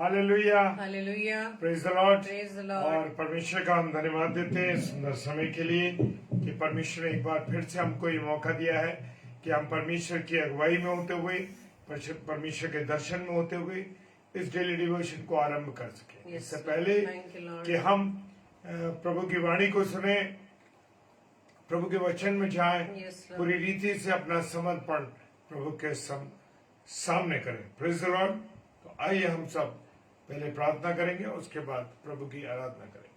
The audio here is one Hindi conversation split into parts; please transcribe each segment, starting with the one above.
Hallelujah, hallelujah, praise the Lord. Praise the Lord. और परमेश्वर का हम धन्यवाद देते हैं इस सुंदर समय के लिए कि परमेश्वर ने एक बार फिर से हमको ये मौका दिया है कि हम परमेश्वर की अगुवाई में होते हुए, परमेश्वर के दर्शन में होते हुए इस डेली डिवोशन को आरंभ कर सके। इससे पहले कि हम प्रभु की वाणी को सुने, प्रभु के वचन में जाएं, पूरी रीति से अपना समर्पण प्रभु के सामने करें। Praise the Lord. तो आइए हम सब पहले प्रार्थना करेंगे, उसके बाद प्रभु की आराधना करेंगे।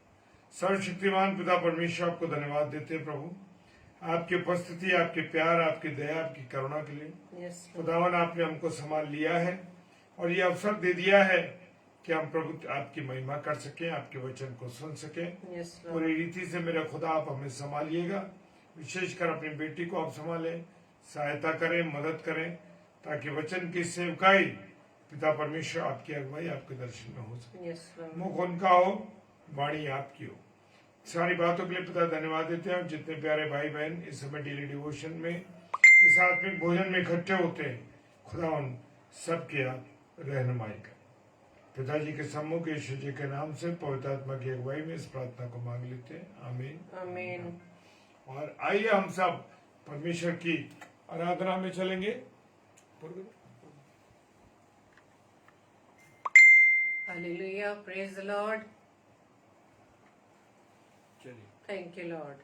सर्वशक्तिमान पिता परमेश्वर, आपको धन्यवाद देते हैं प्रभु, आपकी उपस्थिति, आपके प्यार, आपकी दया, आपकी करुणा के लिए। खुदावन, आपने हमको संभाल लिया है और ये अवसर दे दिया है कि हम प्रभु आपकी महिमा कर सकें, आपके वचन को सुन सकें। पूरी रीति से मेरा खुदा आप हमें संभालिएगा, विशेषकर अपनी बेटी को आप संभालें, सहायता करें, मदद करें, ताकि वचन की सेवकाई पिता परमेश्वर आपकी अगुवाई, आपके दर्शन में हो सके। मुख उनका हो, वाणी आपकी हो। सारी बातों के लिए पिता धन्यवाद देते हैं। जितने प्यारे भाई बहन इस समय डेली डिवोशन में, इस आत्मिक भोजन में इकट्ठे होते हैं, खुदा उन सबके आप रहनुमाई करें। पिताजी के सम्मुख यीशु जी के नाम से पवित्र आत्मा की अगुवाई में इस प्रार्थना को मांग लेते हैं। आमीन, आमीन। और आइए हम सब परमेश्वर की आराधना में चलेंगे। Hallelujah, praise the Lord. Thank you Lord.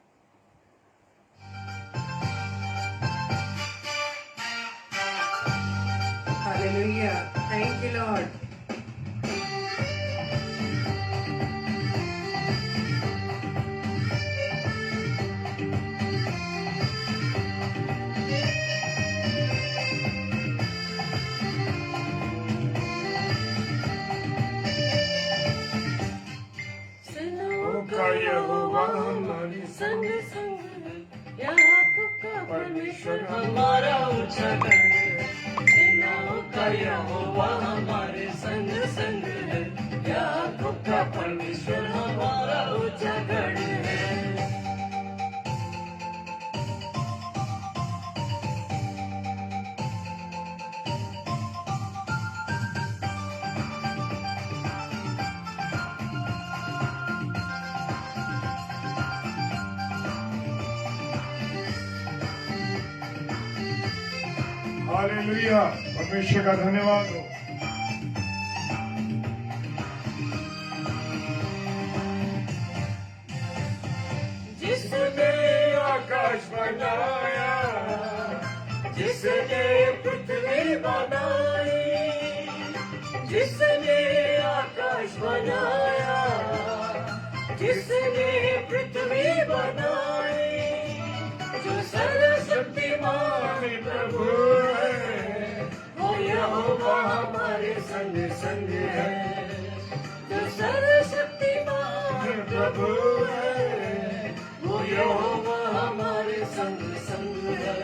Hallelujah, thank you Lord. यहोवा हमारी संग संग याकूब का परमेश्वर हमारा ऊंचा गढ़। सेनाओं का यहोवा हमारे संग संग है, याकूब का परमेश्वर हमारा ऊंचा गढ़ है। हालेलुया, परमेश्वर का धन्यवाद हो। जिसने आकाश बनाया, जिसने पृथ्वी बनाई, जिसने आकाश बनाया, जिसने पृथ्वी बनाई, जो सर्वशक्तिमान प्रभु है, वो यहोवा हमारे संग संग है। जो सर्वशक्तिमान प्रभु है, वो यहोवा हमारे संग संग है।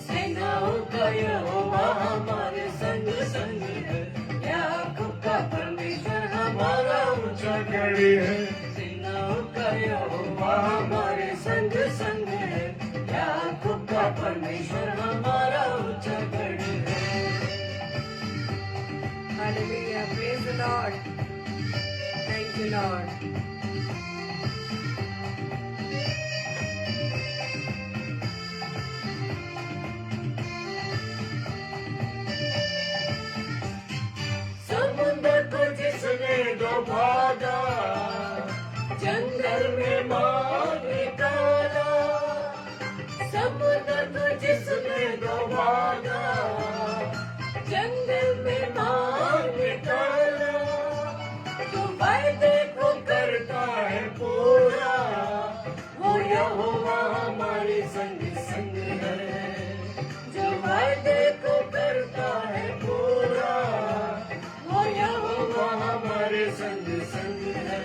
सेनाओं का यहोवा हमारे संग संग है, याकूब का परमेश्वर हमारा ऊंचा गढ़ है। सेनाओं का यहोवा हमारे संग संग है, याकूब का परमेश्वर हमारा ऊंचा गढ़ है। Hallelujah, praise the Lord. Thank you Lord. समुद्र को जिसने डुबाया, जंगल में मार निकाला। समुद्र को जिसने डुबाया, जंगल में मार निकाला। जो वायदे को करता है पूरा, वो यहोवा हमारे संग संग है। जो वायदे को करता है पूरा, वो यहोवा हमारे संग संग है।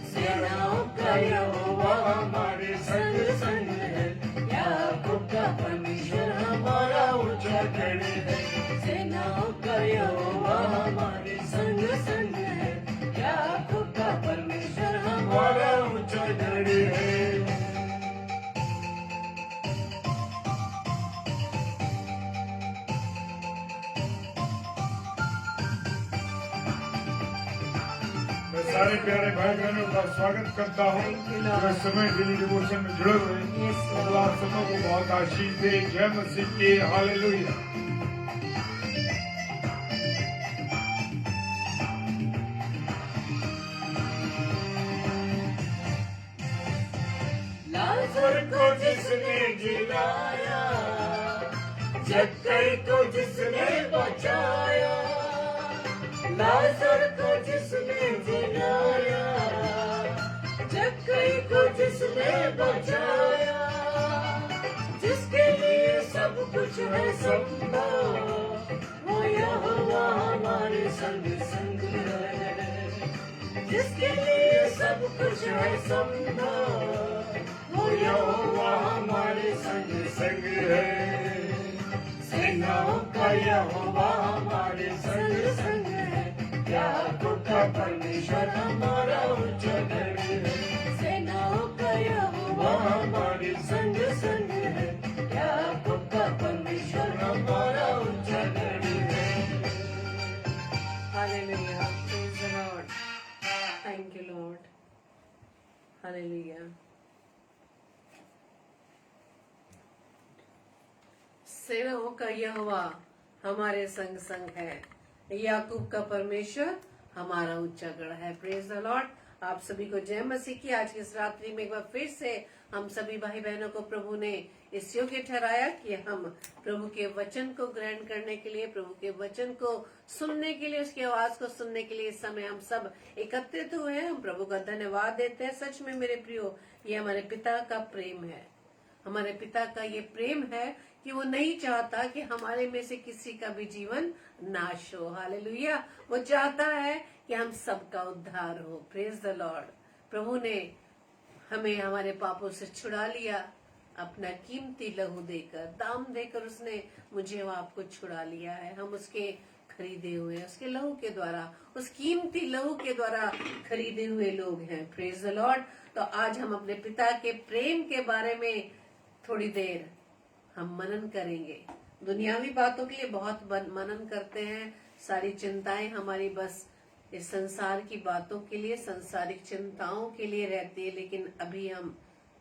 सेनाओं का यहोवा हमारे संग संग है, याकूब का परमेश्वर हमारा ऊंचा गढ़ है। सेनाओं का यहोवा हमारे संग संग है, याकूब का परमेश्वर हमारा ऊंचा गढ़ है। सारे प्यारे भाई बहनों का स्वागत करता हूँ जो इस समय डेली डिवोशन में जुड़े हुए हैं। Yes, Lord. अल्लाह सबको बहुत आशीष दे। जय मसीह की हालेलुया। लाजर को जिसने जिलाया, जक्कई को जिसने बचाया, लाजर को जिसने जिलाया, जक्कई को जिसने बचाया, जिसके लिए सब कुछ है संभव, वो यहोवा हमारे संग संग है। जिसके लिए सब कुछ है संभव, वो यहोवा हमारे संग संग है। सेनाओं का यहोवा हमारे संग संग है। याकूब का परमेश्वर हमारा उच्चगढ़ है। सेनाओं का यहोवा हमारे संग संग है। याकूब का परमेश्वर हमारा उच्चगढ़ है। Hallelujah. Praise the Lord. Thank you, Lord. Hallelujah. सेनाओं का यहोवा हमारे संग संग है। याकूब का परमेश्वर हमारा ऊंचा गढ़ है। Praise the Lord. आप सभी को जय मसीह की। आज की इस रात्रि में एक बार फिर से हम सभी भाई बहनों को प्रभु ने इस योग्य ठहराया कि हम प्रभु के वचन को ग्रहण करने के लिए, प्रभु के वचन को सुनने के लिए, उसकी आवाज को सुनने के लिए इस समय हम सब एकत्रित हुए हैं। हम प्रभु का धन्यवाद देते हैं। सच में मेरे प्रियो, ये हमारे पिता का प्रेम है। हमारे पिता का ये प्रेम है कि वो नहीं चाहता कि हमारे में से किसी का भी जीवन नाश हो। हालेलुया। वो चाहता है कि हम सबका उद्धार हो। Praise the Lord. प्रभु ने हमें हमारे पापों से छुड़ा लिया, अपना कीमती लहू देकर, दाम देकर उसने मुझे और आपको छुड़ा लिया है। हम उसके खरीदे हुए, उसके लहू के द्वारा, उस कीमती लहू के द्वारा खरीदे हुए लोग हैं। Praise the Lord. तो आज हम अपने पिता के प्रेम के बारे में थोड़ी देर हम मनन करेंगे। दुनियावी बातों के लिए बहुत मनन करते हैं। सारी चिंताएं हमारी बस इस संसार की बातों के लिए, संसारिक चिंताओं के लिए रहती है। लेकिन अभी हम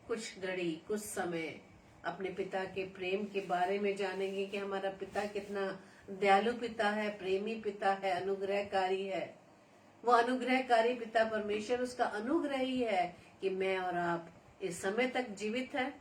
कुछ घड़ी, कुछ समय अपने पिता के प्रेम के बारे में जानेंगे कि हमारा पिता कितना दयालु पिता है, प्रेमी पिता है, अनुग्रहकारी है। वो अनुग्रहकारी पिता परमेश्वर, उसका अनुग्रह ही है कि मैं और आप इस समय तक जीवित है।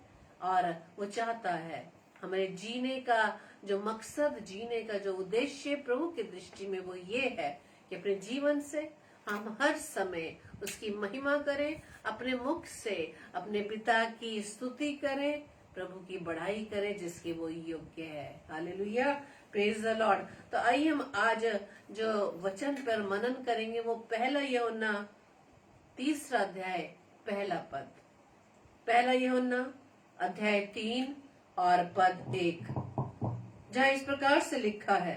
और वो चाहता है हमारे जीने का जो मकसद, जीने का जो उद्देश्य प्रभु की दृष्टि में वो ये है कि अपने जीवन से हम हर समय उसकी महिमा करें, अपने मुख से अपने पिता की स्तुति करें, प्रभु की बढ़ाई करें जिसके वो योग्य है। हालेलुया। Praise the Lord. तो आइए हम आज जो वचन पर मनन करेंगे वो पहला यूहन्ना 3 अध्याय पहला पद। पहला यूहन्ना अध्याय 3 और पद 1, जहाँ इस प्रकार से लिखा है,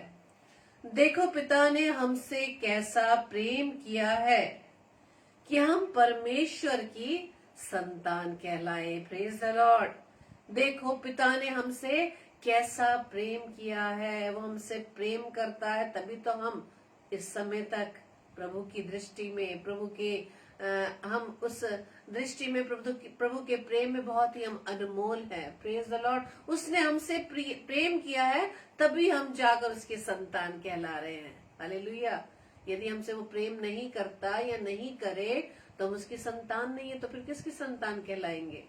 देखो पिता ने हमसे कैसा प्रेम किया है कि हम परमेश्वर की संतान कहलाए। Praise the Lord. देखो पिता ने हमसे कैसा प्रेम किया है। वो हमसे प्रेम करता है, तभी तो हम इस समय तक प्रभु की दृष्टि में, प्रभु के हम उस दृष्टि में प्रभु के प्रेम में बहुत ही हम अनमोल हैं। Praise the Lord. उसने हमसे प्रेम किया है, तभी हम जाकर उसके संतान कहला रहे हैं। हालेलुया। यदि हमसे वो प्रेम नहीं करता या नहीं करे तो हम उसकी संतान नहीं है, तो फिर किसकी संतान कहलाएंगे।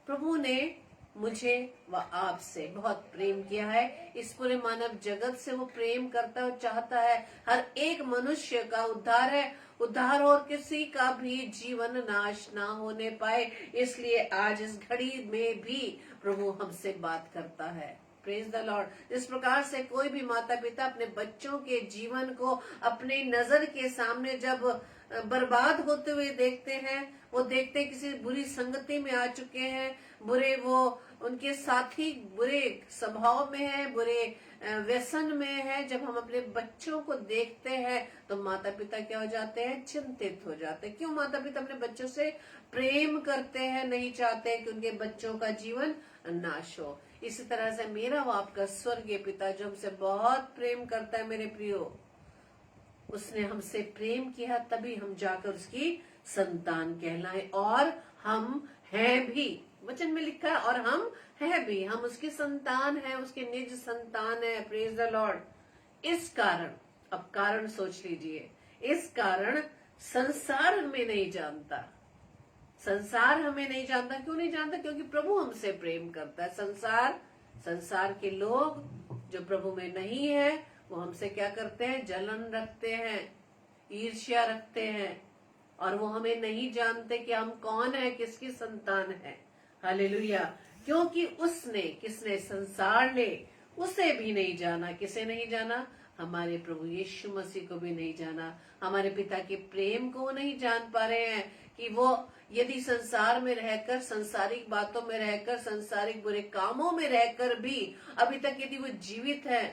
प्रभु ने मुझे व आपसे बहुत प्रेम किया है। इस पूरे मानव जगत से वो प्रेम करता है और चाहता है हर एक मनुष्य का उद्धार है, उद्धार और किसी का भी जीवन नाश ना होने पाए। इसलिए आज इस घड़ी में भी प्रभु हमसे बात करता है। Praise the Lord. इस प्रकार से कोई भी माता पिता अपने बच्चों के जीवन को अपने नजर के सामने जब बर्बाद होते हुए देखते हैं, वो देखते किसी बुरी संगति में आ चुके हैं, बुरे वो उनके साथी बुरे स्वभाव में है, बुरे व्यसन में है, जब हम अपने बच्चों को देखते हैं तो माता पिता क्या हो जाते हैं, चिंतित हो जाते हैं। क्यों माता पिता अपने बच्चों से प्रेम करते हैं, नहीं चाहते कि उनके बच्चों का जीवन नाश हो। इसी तरह से मेरा वो आपका स्वर्गीय पिता जो हमसे बहुत प्रेम करता है मेरे प्रियो, उसने हमसे प्रेम किया, तभी हम जाकर उसकी संतान कहलाए। और हम हैं भी, वचन में लिखा है, और हम हैं भी, हम उसकी संतान हैं, उसके निज संतान है। Praise the Lord. इस कारण, अब कारण सोच लीजिए, इस कारण संसार हमें नहीं जानता। संसार हमें नहीं जानता। क्यों नहीं जानता? क्योंकि प्रभु हमसे प्रेम करता है। संसार के लोग जो प्रभु में नहीं है, वो हमसे क्या करते हैं? जलन रखते हैं, ईर्ष्या रखते हैं, और वो हमें नहीं जानते कि हम कौन है, किसकी संतान है। हालेलुया। क्योंकि उसने, किसने? संसार ने उसे भी नहीं जाना। किसे नहीं जाना? हमारे प्रभु यीशु मसीह को भी नहीं जाना। हमारे पिता के प्रेम को वो नहीं जान पा रहे हैं कि वो यदि संसार में रहकर, संसारिक बातों में रहकर, संसारिक बुरे कामों में रहकर भी अभी तक यदि वो जीवित है,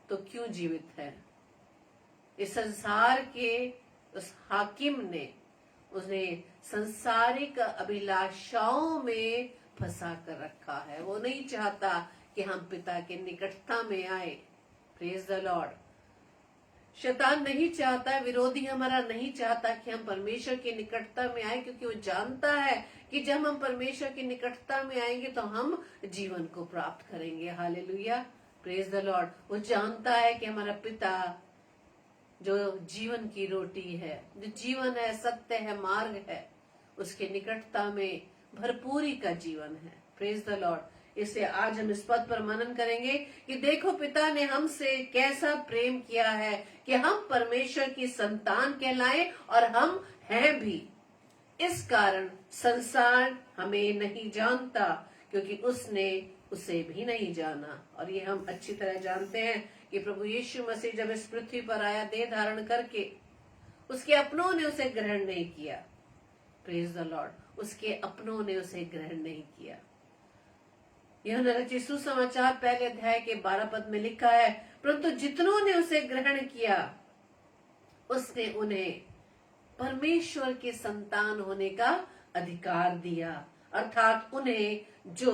तो क्यों जीवित है? इस संसार के उस हाकिम ने, उसने संसारिक अभिलाषाओं में फंसा कर रखा है। वो नहीं चाहता कि हम पिता के निकटता में आए। Praise the Lord. शैतान नहीं चाहता, विरोधी हमारा नहीं चाहता कि हम परमेश्वर की निकटता में आए, क्योंकि वो जानता है कि जब हम परमेश्वर की निकटता में आएंगे तो हम जीवन को प्राप्त करेंगे। हालेलुया। Praise the Lord. वो जानता है कि हमारा पिता जो जीवन की रोटी है, जो जीवन है, सत्य है, मार्ग है, उसके निकटता में भरपूरी का जीवन है। Praise the Lord. इसलिए आज हम इस पद पर मनन करेंगे कि देखो पिता ने हमसे कैसा प्रेम किया है कि हम परमेश्वर की संतान कहलाएं, और हम हैं भी। इस कारण संसार हमें नहीं जानता, क्योंकि उसने उसे भी नहीं जाना। और ये हम अच्छी तरह जानते हैं कि प्रभु यीशु मसीह जब इस पृथ्वी पर आया देह धारण करके, उसके अपनों ने उसे ग्रहण नहीं किया। Praise the Lord. उसके अपनों ने उसे ग्रहण नहीं किया। यूहन्ना रचित सुसमाचार पहले अध्याय के 12 पद में लिखा है, परंतु जितनों ने उसे ग्रहण किया, उसने उन्हें परमेश्वर के संतान होने का अधिकार दिया, अर्थात उन्हें जो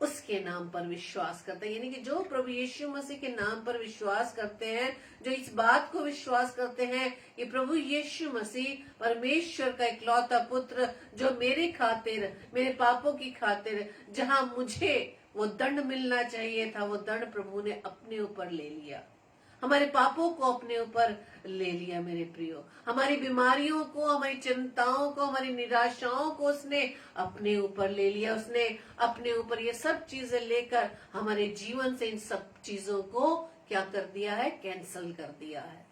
उसके नाम पर विश्वास करते हैं। यानी कि जो प्रभु यीशु मसीह के नाम पर विश्वास करते हैं, जो इस बात को विश्वास करते हैं कि प्रभु यीशु मसीह परमेश्वर का इकलौता पुत्र, जो मेरे खातिर, मेरे पापों की खातिर, जहां मुझे वो दंड मिलना चाहिए था, वो दंड प्रभु ने अपने ऊपर ले लिया। हमारे पापों को अपने ऊपर ले लिया मेरे प्रियो। हमारी बीमारियों को, हमारी चिंताओं को, हमारी निराशाओं को उसने अपने ऊपर ले लिया। उसने अपने ऊपर ये सब चीजें लेकर हमारे जीवन से इन सब चीजों को क्या कर दिया है? कैंसल कर दिया है।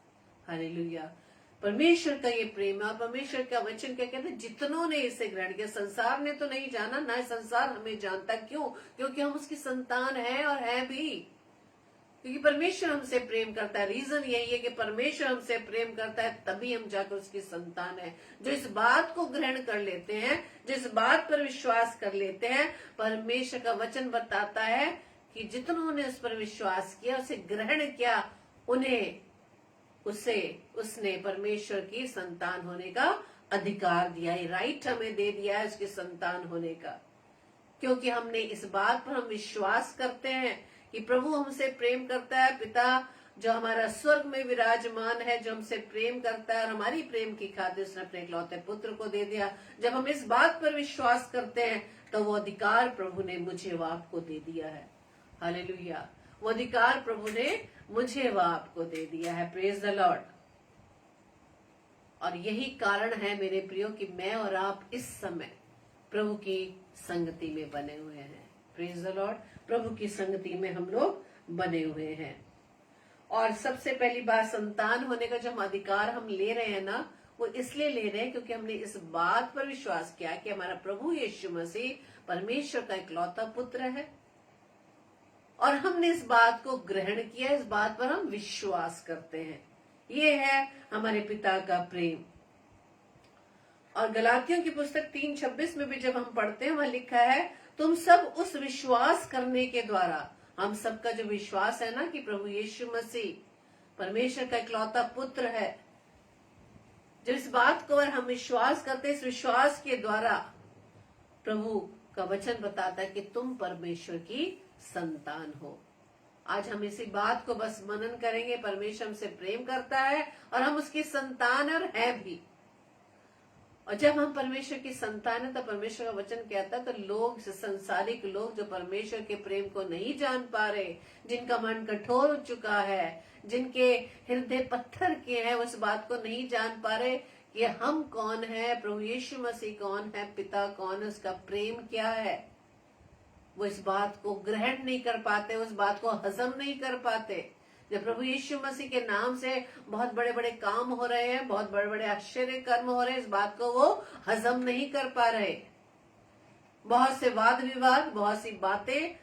हालेलुया। परमेश्वर का ये प्रेम है। और परमेश्वर का वचन क्या कहते हैं? जितनों ने इसे ग्रहण किया। संसार ने तो नहीं जाना, ना संसार हमें जानता। क्यों? क्योंकि हम उसकी संतान हैं, और हैं भी, क्योंकि परमेश्वर हमसे प्रेम करता है। रीजन यही है कि परमेश्वर हमसे प्रेम करता है, तभी हम जाकर उसकी संतान है। जो इस बात को ग्रहण कर लेते हैं, जो इस बात पर विश्वास कर लेते हैं, परमेश्वर का वचन बताता है कि जितनों ने उस पर विश्वास किया, उसे ग्रहण किया, उन्हें उसने परमेश्वर की संतान होने का अधिकार दिया है। राइट हमें दे दिया है उसकी संतान होने का, क्योंकि हमने इस बात पर हम विश्वास करते हैं कि प्रभु हमसे प्रेम करता है। पिता जो हमारा स्वर्ग में विराजमान है, जो हमसे प्रेम करता है, और हमारी प्रेम की खातिर उसने अपने इकलौते पुत्र को दे दिया। जब हम इस बात पर विश्वास करते हैं, तो वो अधिकार प्रभु ने मुझे व आपको दे दिया है। हालेलुया। वो अधिकार प्रभु ने मुझे व आपको दे दिया है। Praise the Lord. और यही कारण है मेरे प्रियो कि मैं और आप इस समय प्रभु की संगति में बने हुए हैं। Praise the Lord. प्रभु की संगति में हम लोग बने हुए हैं। और सबसे पहली बात, संतान होने का जो हम अधिकार हम ले रहे हैं ना, वो इसलिए ले रहे हैं क्योंकि हमने इस बात पर विश्वास किया कि हमारा प्रभु यीशु मसीह परमेश्वर का इकलौता पुत्र है, और हमने इस बात को ग्रहण किया। इस बात पर हम विश्वास करते हैं। ये है हमारे पिता का प्रेम। और गलातियों की पुस्तक 3:26 में भी जब हम पढ़ते हैं, वहां लिखा है, तुम सब उस विश्वास करने के द्वारा, हम सबका जो विश्वास है ना कि प्रभु यीशु मसीह परमेश्वर का इकलौता पुत्र है, जब इस बात को हम विश्वास करते हैं, इस विश्वास के द्वारा प्रभु का वचन बताता है कि तुम परमेश्वर की संतान हो। आज हम इसी बात को बस मनन करेंगे। परमेश्वर हमसे प्रेम करता है और हम उसकी संतान और है भी। और जब हम परमेश्वर की संतान है तो परमेश्वर का वचन कहता है तो लोग, संसारिक लोग जो परमेश्वर के प्रेम को नहीं जान पा रहे, जिनका मन कठोर हो चुका है, जिनके हृदय पत्थर के हैं, उस बात को नहीं जान पा रहे कि हम कौन है, प्रभु यीशु मसीह कौन है, पिता कौन है, उसका प्रेम क्या है। वो इस बात को ग्रहण नहीं कर पाते, उस बात को हजम नहीं कर पाते। जब प्रभु यीशु मसीह के नाम से बहुत बड़े बड़े काम हो रहे हैं, बहुत बड़े बड़े आश्चर्य कर्म हो रहे हैं, इस बात को वो हजम नहीं कर पा रहे। बहुत से वाद विवाद, बहुत सी बातें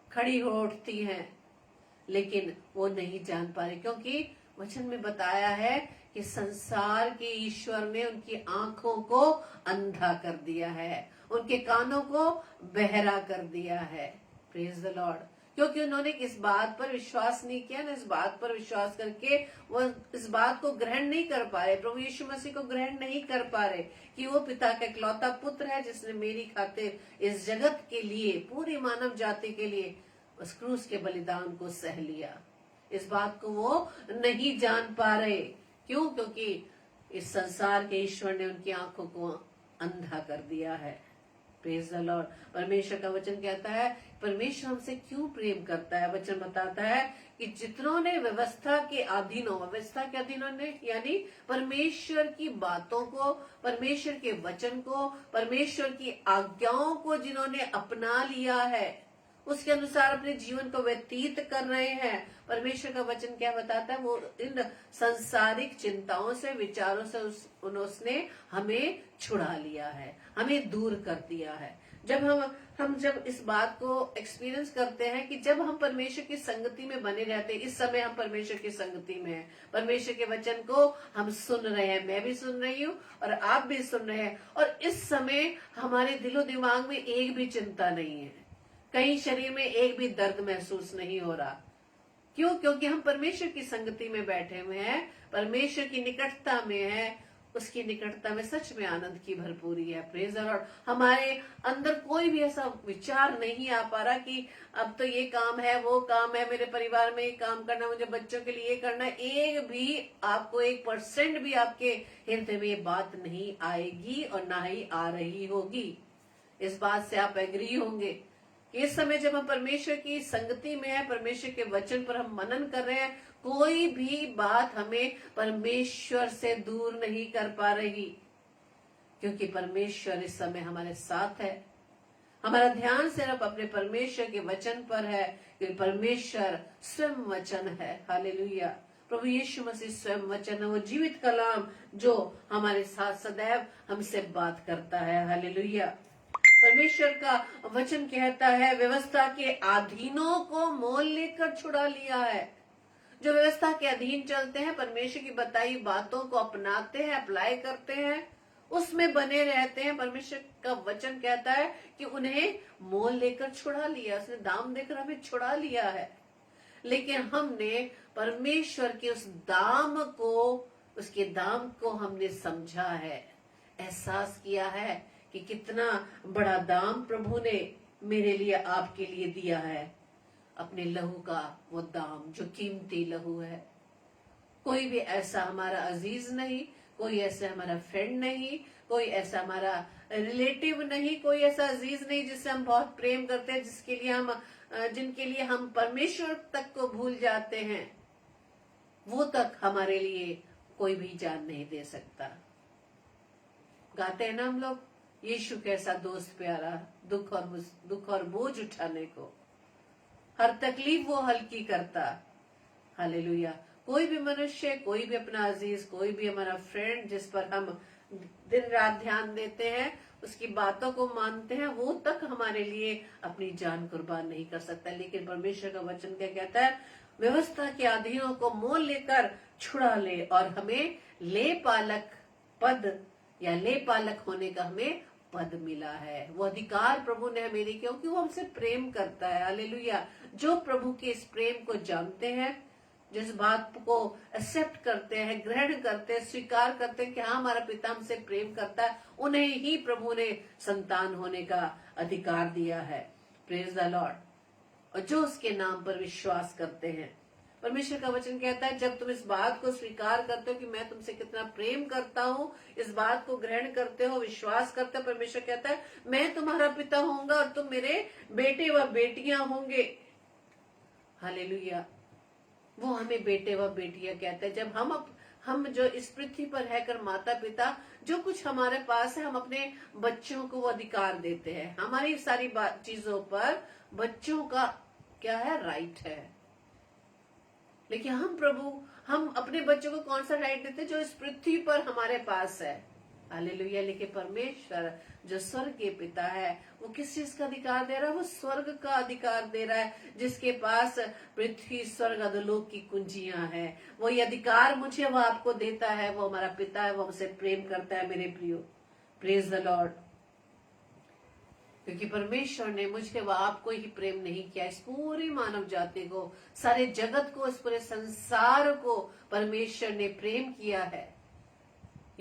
खड़ी हो उठती हैं, लेकिन वो नहीं जान पा रहे, क्योंकि वचन में बताया है कि संसार के ईश्वर ने उनकी आंखों को अंधा कर दिया है, उनके कानों को बहरा कर दिया है। Praise the Lord. क्योंकि उन्होंने इस बात पर विश्वास नहीं किया ना, इस बात पर विश्वास करके वो इस बात को ग्रहण नहीं कर पा रहे, प्रभु यीशु मसीह को ग्रहण नहीं कर पा रहे कि वो पिता का इकलौता पुत्र है जिसने मेरी खातिर इस जगत के लिए, पूरी मानव जाति के लिए उस क्रूस के बलिदान को सह लिया। इस बात को वो नहीं जान पा रहे। क्यों? क्योंकि इस संसार के ईश्वर ने उनकी आंखों को अंधा कर दिया है। Praise the Lord. परमेश्वर का वचन कहता है परमेश्वर हमसे क्यों प्रेम करता है। वचन बताता है कि जितनों ने व्यवस्था के अधीन ने यानी परमेश्वर की बातों को, परमेश्वर के वचन को, परमेश्वर की आज्ञाओं को जिन्होंने अपना लिया है, उसके अनुसार अपने जीवन को व्यतीत कर रहे हैं। परमेश्वर का वचन क्या बताता है? वो इन सांसारिक चिंताओं से, विचारों से उसने हमें छुड़ा लिया है, हमें दूर कर दिया है। जब हम जब इस बात को एक्सपीरियंस करते हैं कि जब हम परमेश्वर की संगति में बने रहते हैं, इस समय हम परमेश्वर की संगति में हैं, परमेश्वर के वचन को हम सुन रहे हैं, मैं भी सुन रही हूँ और आप भी सुन रहे हैं, और इस समय हमारे दिलो दिमाग में एक भी चिंता नहीं है, कहीं शरीर में एक भी दर्द महसूस नहीं हो रहा। क्यों? क्योंकि हम परमेश्वर की संगति में बैठे हुए हैं, परमेश्वर की निकटता में है, उसकी निकटता में सच में आनंद की भरपूरी है। Praise the Lord. हमारे अंदर कोई भी ऐसा विचार नहीं आ पा रहा कि अब तो ये काम है, वो काम है, मेरे परिवार में ये काम करना, मुझे बच्चों के लिए ये करना। एक भी आपको 1% भी आपके हृदय में ये बात नहीं आएगी और ना ही आ रही होगी। इस बात से आप एग्री होंगे कि इस समय जब हम परमेश्वर की संगति में है, परमेश्वर के वचन पर हम मनन कर रहे हैं, कोई भी बात हमें परमेश्वर से दूर नहीं कर पा रही, क्योंकि परमेश्वर इस समय हमारे साथ है। हमारा ध्यान सिर्फ अपने परमेश्वर के वचन पर है, क्योंकि परमेश्वर स्वयं वचन है। हालेलुया। प्रभु यीशु मसीह स्वयं वचन है, वो जीवित कलाम जो हमारे साथ सदैव हमसे बात करता है। हालेलुया। परमेश्वर का वचन कहता है व्यवस्था के अधीनों को मोल लेकर छुड़ा लिया है। जो व्यवस्था के अधीन चलते हैं, परमेश्वर की बताई बातों को अपनाते हैं, अप्लाई करते हैं, उसमें बने रहते हैं, परमेश्वर का वचन कहता है कि उन्हें मोल लेकर छुड़ा लिया, उसने दाम देकर हमें छुड़ा लिया है। लेकिन हमने परमेश्वर के उस दाम को, उसके दाम को हमने समझा है, एहसास किया है कि कितना बड़ा दाम प्रभु ने मेरे लिए, आपके लिए दिया है। अपने लहू का वो दाम जो कीमती लहू है। कोई भी ऐसा हमारा अजीज नहीं, कोई ऐसा हमारा फ्रेंड नहीं, कोई ऐसा हमारा रिलेटिव नहीं, कोई ऐसा अजीज नहीं जिससे हम बहुत प्रेम करते हैं, जिनके लिए हम परमेश्वर तक को भूल जाते हैं। वो तक हमारे लिए कोई भी जान नहीं दे सकता। गाते हैं ना हम लोग, यीशु कैसा दोस्त प्यारा, दुख और बोझ उठाने को, हर तकलीफ वो हल्की करता। हालेलुया। कोई भी मनुष्य, कोई भी अपना अजीज, कोई भी हमारा फ्रेंड जिस पर हम दिन रात ध्यान देते हैं, उसकी बातों को मानते हैं, वो तक हमारे लिए अपनी जान कुर्बान नहीं कर सकता। लेकिन परमेश्वर का वचन क्या कहता है? व्यवस्था के अधीनों को मोल लेकर छुड़ा ले और हमें ले पालक पद या ले पालक होने का हमें पद मिला है। वो अधिकार प्रभु ने हमें दी, क्योंकि वो हमसे प्रेम करता है। हालेलुया। जो प्रभु के इस प्रेम को जानते हैं, जिस बात को एक्सेप्ट करते हैं, ग्रहण करते हैं, स्वीकार करते हैं कि हाँ हमारा पिता हमसे प्रेम करता है, उन्हें ही प्रभु ने संतान होने का अधिकार दिया है। Praise the Lord. और जो उसके नाम पर विश्वास करते हैं। परमेश्वर का वचन कहता है जब तुम इस बात को स्वीकार करते हो कि मैं तुमसे कितना प्रेम करता हूँ, इस बात को ग्रहण करते हो, विश्वास करते हो, परमेश्वर कहता है मैं तुम्हारा पिता होऊंगा और तुम मेरे बेटे व बेटियां होंगे। हालेलुया। वो हमें बेटे व बेटियां कहते हैं। जब हम जो इस पृथ्वी पर रहकर माता पिता जो कुछ हमारे पास है, हम अपने बच्चों को वो अधिकार देते हैं। हमारी सारी चीजों पर बच्चों का क्या है, राइट है। लेकिन हम अपने बच्चों को कौन सा राइट देते हैं, जो इस पृथ्वी पर हमारे पास है। हालेलुया। लेकिन परमेश्वर जो स्वर्ग के पिता है वो किस चीज का अधिकार दे रहा है, वो स्वर्ग का अधिकार दे रहा है, जिसके पास पृथ्वी स्वर्ग अधोलोक की कुंजियां हैं। वो ये अधिकार मुझे वो आपको देता है। वो हमारा पिता है, वो हमसे प्रेम करता है मेरे प्रियो। Praise the Lord. क्योंकि परमेश्वर ने मुझे व आपको ही प्रेम नहीं किया, इस पूरी मानव जाति को, सारे जगत को, इस पूरे संसार को परमेश्वर ने प्रेम किया है।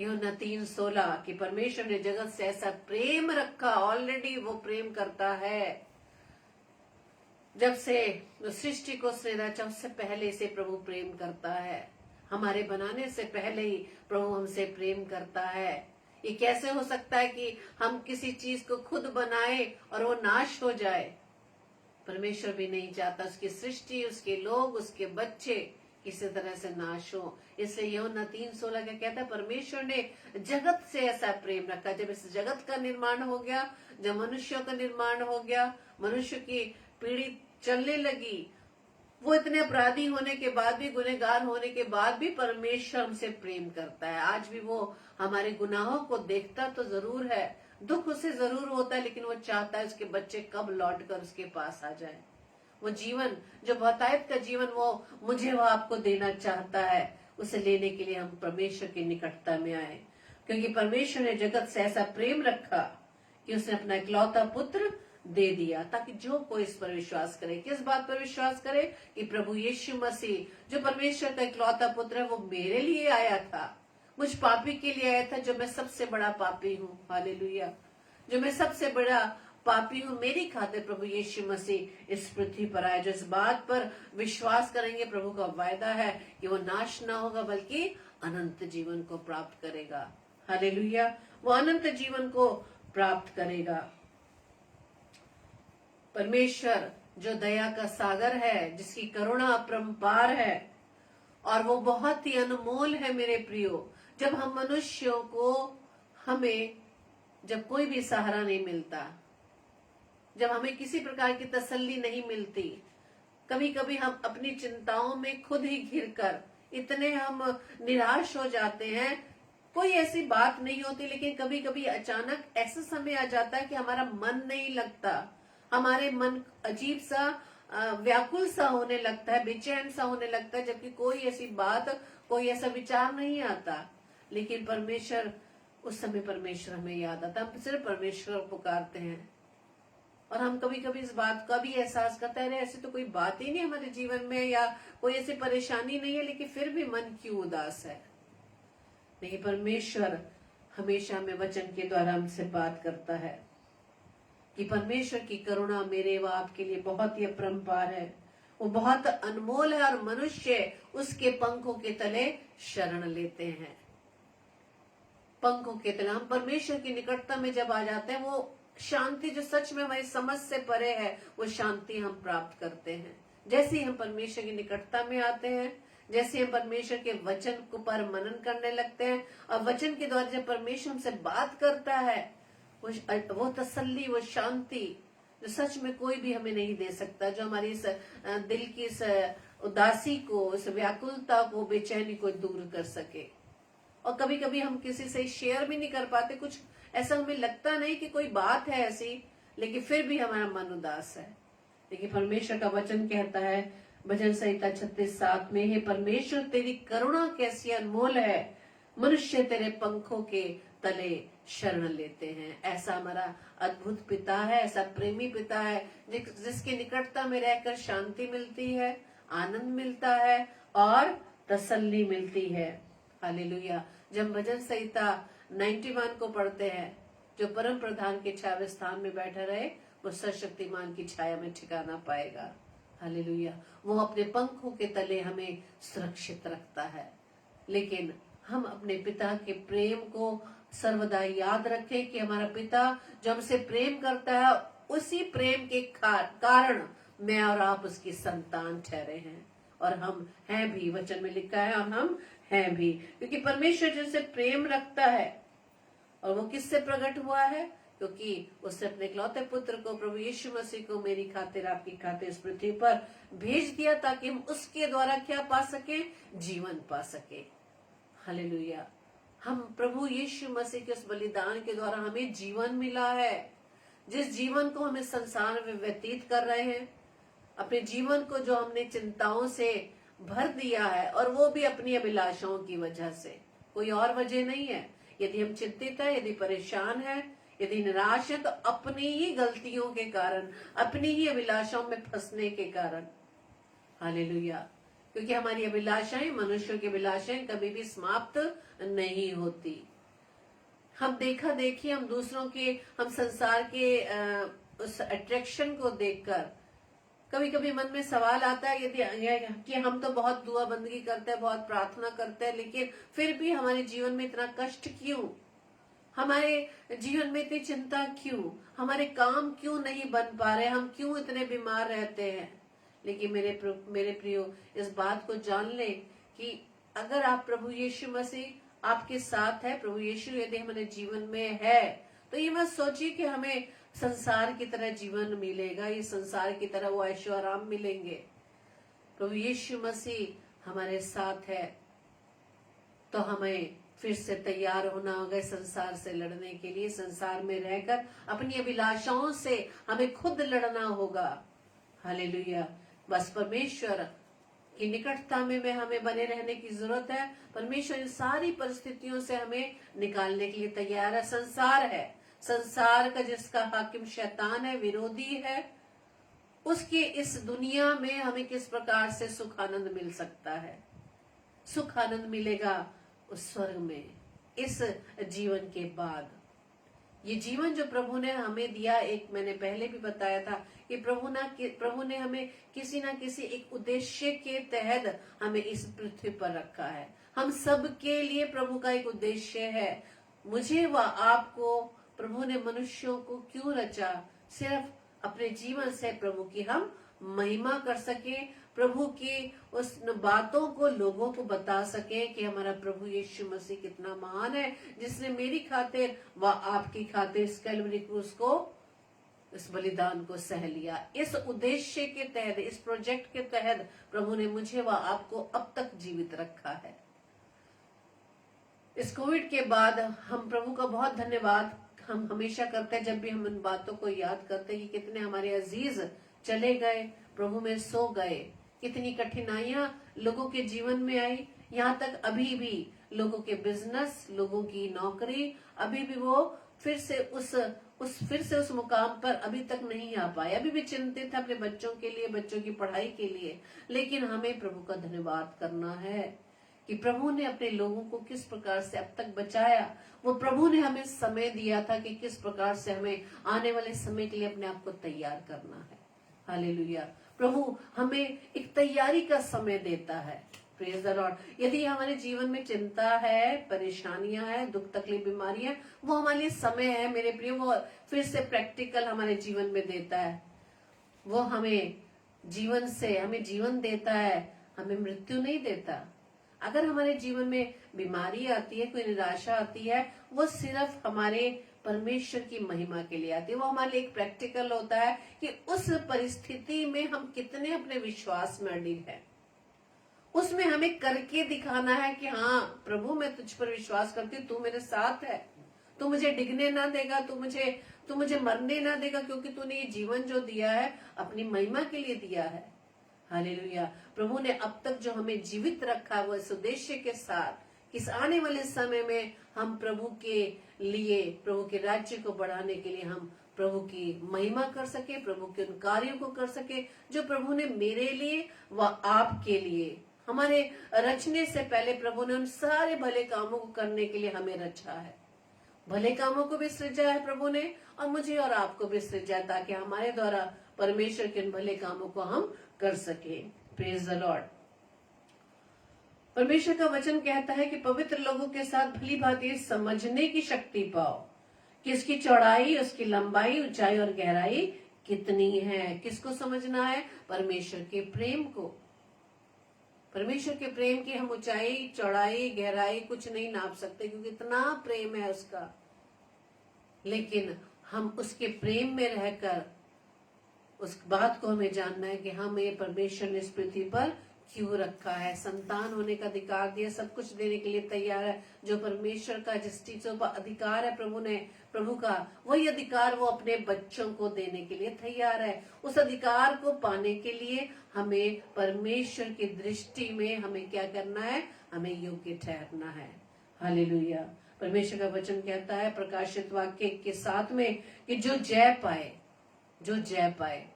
यूहन्ना 3:16 कि परमेश्वर ने जगत से ऐसा प्रेम रखा, ऑलरेडी वो प्रेम करता है। जब से सृष्टि को उसने रचा उससे पहले से प्रभु प्रेम करता है। हमारे बनाने से पहले ही प्रभु हमसे प्रेम करता है। ये कैसे हो सकता है कि हम किसी चीज को खुद बनाए और वो नाश हो जाए। परमेश्वर भी नहीं चाहता उसकी सृष्टि, उसके लोग, उसके बच्चे किसी तरह से नाश हो। इसलिए यूहन्ना 3:16 क्या कहता है, परमेश्वर ने जगत से ऐसा प्रेम रखा। जब इस जगत का निर्माण हो गया, जब मनुष्यों का निर्माण हो गया, मनुष्य की पीढ़ी चलने लगी, वो इतने अपराधी होने के बाद भी, गुनहगार होने के बाद भी परमेश्वर हमसे प्रेम करता है। आज भी वो हमारे गुनाहों को देखता तो जरूर है, दुख उसे जरूर होता है, लेकिन वो चाहता है उसके बच्चे कब लौट कर उसके पास आ जाए। वो जीवन जो बहुतायत का जीवन वो मुझे वो आपको देना चाहता है। उसे लेने के लिए हम परमेश्वर की निकटता में आए, क्योंकि परमेश्वर ने जगत से ऐसा प्रेम रखा कि उसने अपना इकलौता पुत्र दे दिया, ताकि जो कोई इस पर विश्वास करे। किस बात पर विश्वास करे, कि प्रभु यीशु मसीह जो परमेश्वर का इकलौता पुत्र है वो मेरे लिए आया था, मुझ पापी के लिए आया था, जो मैं सबसे बड़ा पापी हूँ। हालेलुया। जो मैं सबसे बड़ा पापी हूँ, मेरी खातिर प्रभु यीशु मसीह इस पृथ्वी पर आया। जो इस बात पर विश्वास करेंगे, प्रभु का वायदा है कि वो नाश ना होगा बल्कि अनंत जीवन को प्राप्त करेगा। हालेलुया। वो अनंत जीवन को प्राप्त करेगा। परमेश्वर जो दया का सागर है, जिसकी करुणा अपरंपार है और वो बहुत ही अनमोल है मेरे प्रियो। जब हम मनुष्यों को, हमें जब कोई भी सहारा नहीं मिलता, जब हमें किसी प्रकार की तसल्ली नहीं मिलती, कभी कभी हम अपनी चिंताओं में खुद ही घिरकर इतने हम निराश हो जाते हैं। कोई ऐसी बात नहीं होती, लेकिन कभी कभी अचानक ऐसा समय आ जाता है कि हमारा मन नहीं लगता, हमारे मन अजीब सा व्याकुल सा होने लगता है, बेचैन सा होने लगता है, जबकि कोई ऐसी बात, कोई ऐसा विचार नहीं आता। लेकिन परमेश्वर, उस समय परमेश्वर हमें याद आता, हम सिर्फ परमेश्वर को पुकारते हैं। और हम कभी कभी इस बात का भी एहसास करते हैं, ऐसी तो कोई बात ही नहीं हमारे जीवन में, या कोई ऐसी परेशानी नहीं है, लेकिन फिर भी मन क्यों उदास है। लेकिन परमेश्वर हमेशा हमें वचन के द्वारा हमसे बात करता है कि परमेश्वर की करुणा मेरे व आपके लिए बहुत ही अपरंपार है, वो बहुत अनमोल है, और मनुष्य उसके पंखों के तले शरण लेते हैं। पंखों के तले हम परमेश्वर की निकटता में जब आ जाते हैं, वो शांति जो सच में हमारी समझ से परे है, वो शांति हम प्राप्त करते हैं। जैसे ही हम परमेश्वर की निकटता में आते हैं, जैसे हम परमेश्वर के वचन को पर मनन करने लगते हैं, और वचन के द्वारा जब परमेश्वर हमसे बात करता है, वो तसल्ली, वो शांति जो सच में कोई भी हमें नहीं दे सकता, जो हमारी इस दिल की इस उदासी को, इस व्याकुलता को, बेचैनी को दूर कर सके। और कभी कभी हम किसी से शेयर भी नहीं कर पाते, कुछ ऐसा हमें लगता नहीं कि कोई बात है ऐसी, लेकिन फिर भी हमारा मन उदास है। लेकिन परमेश्वर का वचन कहता है भजन संहिता 36:7 में, हे परमेश्वर तेरी करुणा कैसी अनमोल है, मनुष्य तेरे पंखों के तले शरण लेते हैं। ऐसा हमारा अद्भुत पिता है, ऐसा प्रेमी पिता है, जिसकी निकटता में रहकर शांति मिलती है, आनंद मिलता है और तसल्ली मिलती है। हालेलुया। जब भजन संहिता 91 को पढ़ते हैं, जो परम प्रधान के छावे स्थान में बैठा रहे, वो सर्वशक्तिमान की छाया में ठिकाना पाएगा। हालेलुया। वो अपने पंखों के तले हमें सुरक्षित रखता है। लेकिन हम अपने पिता के प्रेम को सर्वदा याद रखें कि हमारा पिता जो हमसे प्रेम करता है, उसी प्रेम के कारण मैं और आप उसकी संतान ठहरे हैं। और हम हैं भी, वचन में लिखा है, और हम हैं भी, क्योंकि परमेश्वर जिससे प्रेम रखता है, और वो किससे प्रकट हुआ है? क्योंकि उसने अपने इकलौते पुत्र को, प्रभु यीशु मसीह को मेरी खातिर, आपकी खातिर इस पृथ्वी पर भेज दिया, ताकि हम उसके द्वारा क्या पा सके? जीवन पा सके। हालेलुया। हम प्रभु यीशु मसीह के उस बलिदान के द्वारा हमें जीवन मिला है। जिस जीवन को हमें संसार में व्यतीत कर रहे हैं, अपने जीवन को जो हमने चिंताओं से भर दिया है, और वो भी अपनी अभिलाषाओं की वजह से, कोई और वजह नहीं है। यदि हम चिंतित है, यदि परेशान है, यदि निराश है, तो अपनी ही गलतियों के कारण, अपनी ही अभिलाषाओं में फंसने के कारण। हालेलुया। क्योंकि हमारी अभिलाषाएं, मनुष्यों की अभिलाषाएं कभी भी समाप्त नहीं होती। हम देखा देखी, हम दूसरों के, हम संसार के उस अट्रैक्शन को देखकर कभी कभी मन में सवाल आता है यदि कि हम तो बहुत दुआ बंदगी करते हैं, बहुत प्रार्थना करते हैं, लेकिन फिर भी हमारे जीवन में इतना कष्ट क्यों? हमारे जीवन में इतनी चिंता क्यों? हमारे काम क्यों नहीं बन पा रहे? हम क्यों इतने बीमार रहते हैं? लेकिन मेरे प्रियो, इस बात को जान ले कि अगर आप प्रभु यीशु मसीह आपके साथ है, प्रभु यीशु यदि हमारे जीवन में है, तो ये मत सोचिए कि हमें संसार की तरह जीवन मिलेगा, ये संसार की तरह वो ऐशो आराम मिलेंगे। प्रभु यीशु मसीह हमारे साथ है, तो हमें फिर से तैयार होना होगा संसार से लड़ने के लिए। संसार में रहकर अपनी अभिलाषाओं से हमें खुद लड़ना होगा। हालेलुया। बस परमेश्वर की निकटता में हमें बने रहने की जरूरत है। परमेश्वर इन सारी परिस्थितियों से हमें निकालने के लिए तैयार है। संसार है, संसार का जिसका हाकिम शैतान है, विरोधी है, उसकी इस दुनिया में हमें किस प्रकार से सुख आनंद मिल सकता है? सुख आनंद मिलेगा उस स्वर्ग में, इस जीवन के बाद। ये जीवन जो प्रभु ने हमें दिया, एक मैंने पहले भी बताया था कि प्रभु ने हमें किसी ना किसी एक उद्देश्य के तहत हमें इस पृथ्वी पर रखा है। हम सब के लिए प्रभु का एक उद्देश्य है। मुझे व आपको प्रभु ने मनुष्यों को क्यों रचा? सिर्फ अपने जीवन से प्रभु की हम महिमा कर सके, प्रभु की उस बातों को लोगों को बता सके कि हमारा प्रभु यीशु मसीह कितना महान है, जिसने मेरी खातिर व आपकी खातिर इस कैलवरी क्रूस को, इस बलिदान को सह लिया। इस उद्देश्य के तहत, इस प्रोजेक्ट के तहत प्रभु ने मुझे व आपको अब तक जीवित रखा है। इस कोविड के बाद हम प्रभु का बहुत धन्यवाद हम हमेशा करते हैं, जब भी हम इन बातों को याद करते हैं कि कितने हमारे अजीज चले गए, प्रभु में सो गए, कितनी कठिनाइयां लोगों के जीवन में आई। यहाँ तक अभी भी लोगों के बिजनेस, लोगों की नौकरी, अभी भी वो फिर से उस मुकाम पर अभी तक नहीं आ पाए। अभी भी चिंतित है अपने बच्चों के लिए, बच्चों की पढ़ाई के लिए। लेकिन हमें प्रभु का धन्यवाद करना है कि प्रभु ने अपने लोगों को किस प्रकार से अब तक बचाया। वो प्रभु ने हमें समय दिया था कि किस प्रकार से हमें आने वाले समय के लिए अपने आप को तैयार करना है। हालेलुया। प्रभु हमें एक तैयारी का समय देता है। Praise the Lord. यदि हमारे जीवन में चिंता है, परेशानियां हैं, दुख तकलीफ, बीमारियां, वो हमारे लिए समय है मेरे प्रिय, वो फिर से प्रैक्टिकल हमारे जीवन में देता है। वो हमें जीवन देता है, हमें मृत्यु नहीं देता। अगर हमारे जीवन में बीमारी आती है, कोई निराशा आती है, वो सिर्फ हमारे परमेश्वर की महिमा के लिए आती है। वो हमारे लिए एक प्रैक्टिकल होता है कि उस परिस्थिति में हम कितने अपने विश्वास में अडिग हैं। उसमें हमें करके दिखाना है कि हाँ प्रभु, मैं तुझ पर विश्वास करती हूँ, तू मेरे साथ है, तू मुझे डिगने ना देगा, तू मुझे मरने ना देगा, क्योंकि तूने ये जीवन जो दिया है अपनी महिमा के लिए दिया है। हालेलुया। प्रभु ने अब तक जो हमें जीवित रखा है, वो इस उद्देश्य के साथ किस आने वाले समय में हम प्रभु के लिए, प्रभु के राज्य को बढ़ाने के लिए हम प्रभु की महिमा कर सके, प्रभु के उन कार्यों को कर सके जो प्रभु ने मेरे लिए व आपके लिए, हमारे रचने से पहले प्रभु ने उन सारे भले कामों को करने के लिए हमें रचा है। भले कामों को भी सृजा है प्रभु ने, और मुझे और आपको भी सृजा है, ताकि हमारे द्वारा परमेश्वर के इन भले कामों को हम कर सके। Praise the Lord. परमेश्वर का वचन कहता है कि पवित्र लोगों के साथ भली भांति समझने की शक्ति पाओ कि इसकी चौड़ाई, उसकी लंबाई, ऊंचाई और गहराई कितनी है। किसको समझना है? परमेश्वर के प्रेम को। परमेश्वर के प्रेम की हम ऊंचाई, चौड़ाई, गहराई कुछ नहीं नाप सकते, क्योंकि इतना प्रेम है उसका। लेकिन हम उसके प्रेम में रहकर उस बात को हमें जानना है कि हमें परमेश्वर ने इस पृथ्वी पर क्यों रखा है। संतान होने का अधिकार दिया, सब कुछ देने के लिए तैयार है। जो परमेश्वर का जिस चीजों पर अधिकार है प्रभु का, वही अधिकार वो अपने बच्चों को देने के लिए तैयार है। उस अधिकार को पाने के लिए हमें परमेश्वर की दृष्टि में हमें क्या करना है? हमें योग्य ठहरना है। हालेलुया। परमेश्वर का वचन कहता है प्रकाशित वाक्य के साथ में कि जो जय पाए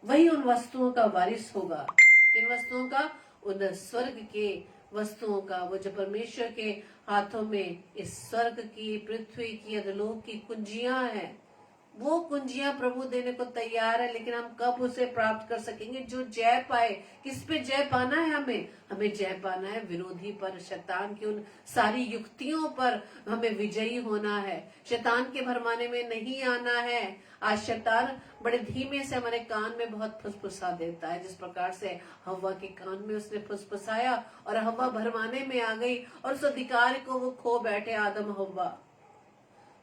वही उन वस्तुओं का वारिस होगा। किन वस्तुओं का? उन स्वर्ग के वस्तुओं का। वो जो परमेश्वर के हाथों में इस स्वर्ग की, पृथ्वी की, अधोलोक की कुंजियां हैं, वो कुंजियां प्रभु देने को तैयार है। लेकिन हम कब उसे प्राप्त कर सकेंगे? जो जय पाए। किस पे जय पाना है? हमें जय पाना है विरोधी पर, शैतान की उन सारी युक्तियों पर हमें विजयी होना है। शैतान के भरमाने में नहीं आना है। आज शैतान बड़े धीमे से हमारे कान में बहुत फुसफुसा देता है, जिस प्रकार से हव्वा के कान में उसने फुसफुसाया और हव्वा भरमाने में आ गई और उस अधिकार को वो खो बैठे, आदम हव्वा।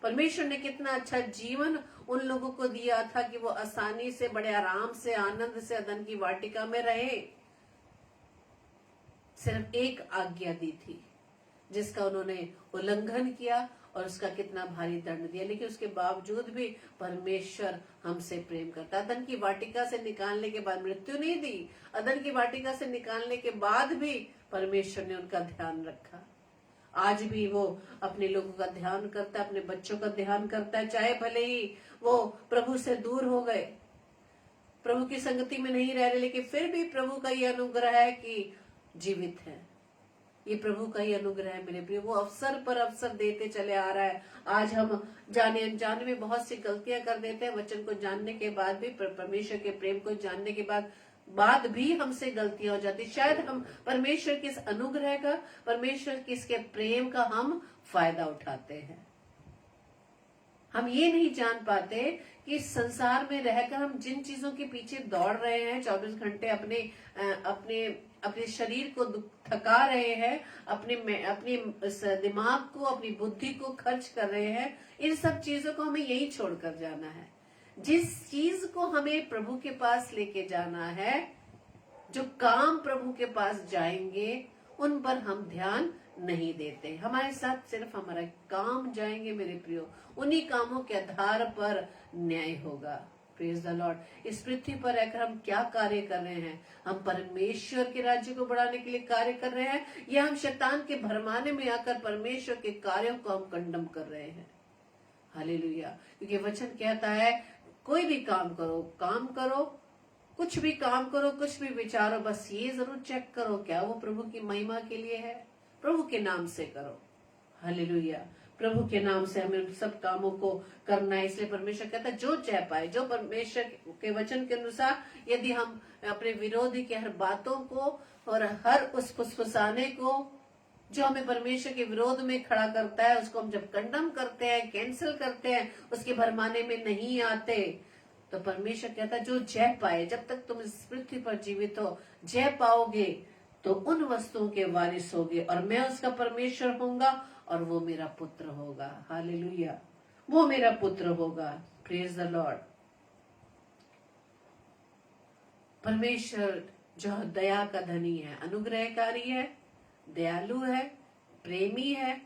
परमेश्वर ने कितना अच्छा जीवन उन लोगों को दिया था कि वो आसानी से, बड़े आराम से, आनंद से अदन की वाटिका में रहे। सिर्फ एक आज्ञा दी थी जिसका उन्होंने उल्लंघन किया और उसका कितना भारी दंड दिया। लेकिन उसके बावजूद भी परमेश्वर हमसे प्रेम करता। अदन की वाटिका से निकालने के बाद मृत्यु नहीं दी। अदन की वाटिका से निकालने के बाद भी परमेश्वर ने उनका ध्यान रखा। आज भी वो अपने लोगों का ध्यान करता है, अपने बच्चों का ध्यान करता है। चाहे भले ही वो प्रभु से दूर हो गए, प्रभु की संगति में नहीं रह रहे, लेकिन फिर भी प्रभु का ये अनुग्रह है कि जीवित है। ये प्रभु का ही अनुग्रह है मेरे प्रिय। वो अवसर पर अवसर देते चले आ रहा है। आज हम जाने अनजाने में बहुत सी गलतियां कर देते हैं। वचन को जानने के बाद भी, परमेश्वर के प्रेम को जानने के बाद भी हमसे गलतियां हो जाती। शायद हम परमेश्वर के इस अनुग्रह का, परमेश्वर के इसके प्रेम का हम फायदा उठाते हैं। हम ये नहीं जान पाते कि इस संसार में रहकर हम जिन चीजों के पीछे दौड़ रहे हैं, 24 घंटे अपने शरीर को थका रहे हैं, अपने दिमाग को, अपनी बुद्धि को खर्च कर रहे हैं, इन सब चीजों को हमें यही छोड़कर जाना है। जिस चीज को हमें प्रभु के पास लेके जाना है, जो काम प्रभु के पास जाएंगे, उन पर हम ध्यान नहीं देते। हमारे साथ सिर्फ हमारा काम जाएंगे मेरे प्रियो, उन्हीं कामों के आधार पर न्याय होगा। Praise the Lord. इस पृथ्वी पर रहकर हम क्या कार्य कर रहे हैं? हम परमेश्वर के राज्य को बढ़ाने के लिए कार्य कर रहे हैं, या हम शैतान के भरमाने में आकर परमेश्वर के कार्यों को हम कंडम कर रहे हैं? हालेलुया। क्योंकि वचन कहता है कोई भी काम करो, कुछ भी काम करो, कुछ भी विचारो, बस ये जरूर चेक करो क्या वो प्रभु की महिमा के लिए है, प्रभु के नाम से करो। हालेलुया। प्रभु के नाम से हमें उन सब कामों को करना है। इसलिए परमेश्वर कहता है जो चाह पाए, जो परमेश्वर के वचन के अनुसार, यदि हम अपने विरोधी के हर बातों को और हर उस फुसफुसाने को जो हमें परमेश्वर के विरोध में खड़ा करता है, उसको हम जब कंडम करते हैं, कैंसिल करते हैं, उसके भरमाने में नहीं आते, तो परमेश्वर कहता है जो जय पाए, जब तक तुम इस पृथ्वी पर जीवित हो, जय पाओगे तो उन वस्तुओं के वारिस होगे, और मैं उसका परमेश्वर होऊंगा और वो मेरा पुत्र होगा। हालेलुया। वो मेरा पुत्र होगा। Praise the Lord. परमेश्वर जो दया का धनी है, अनुग्रहकारी है, दयालु है, प्रेमी है,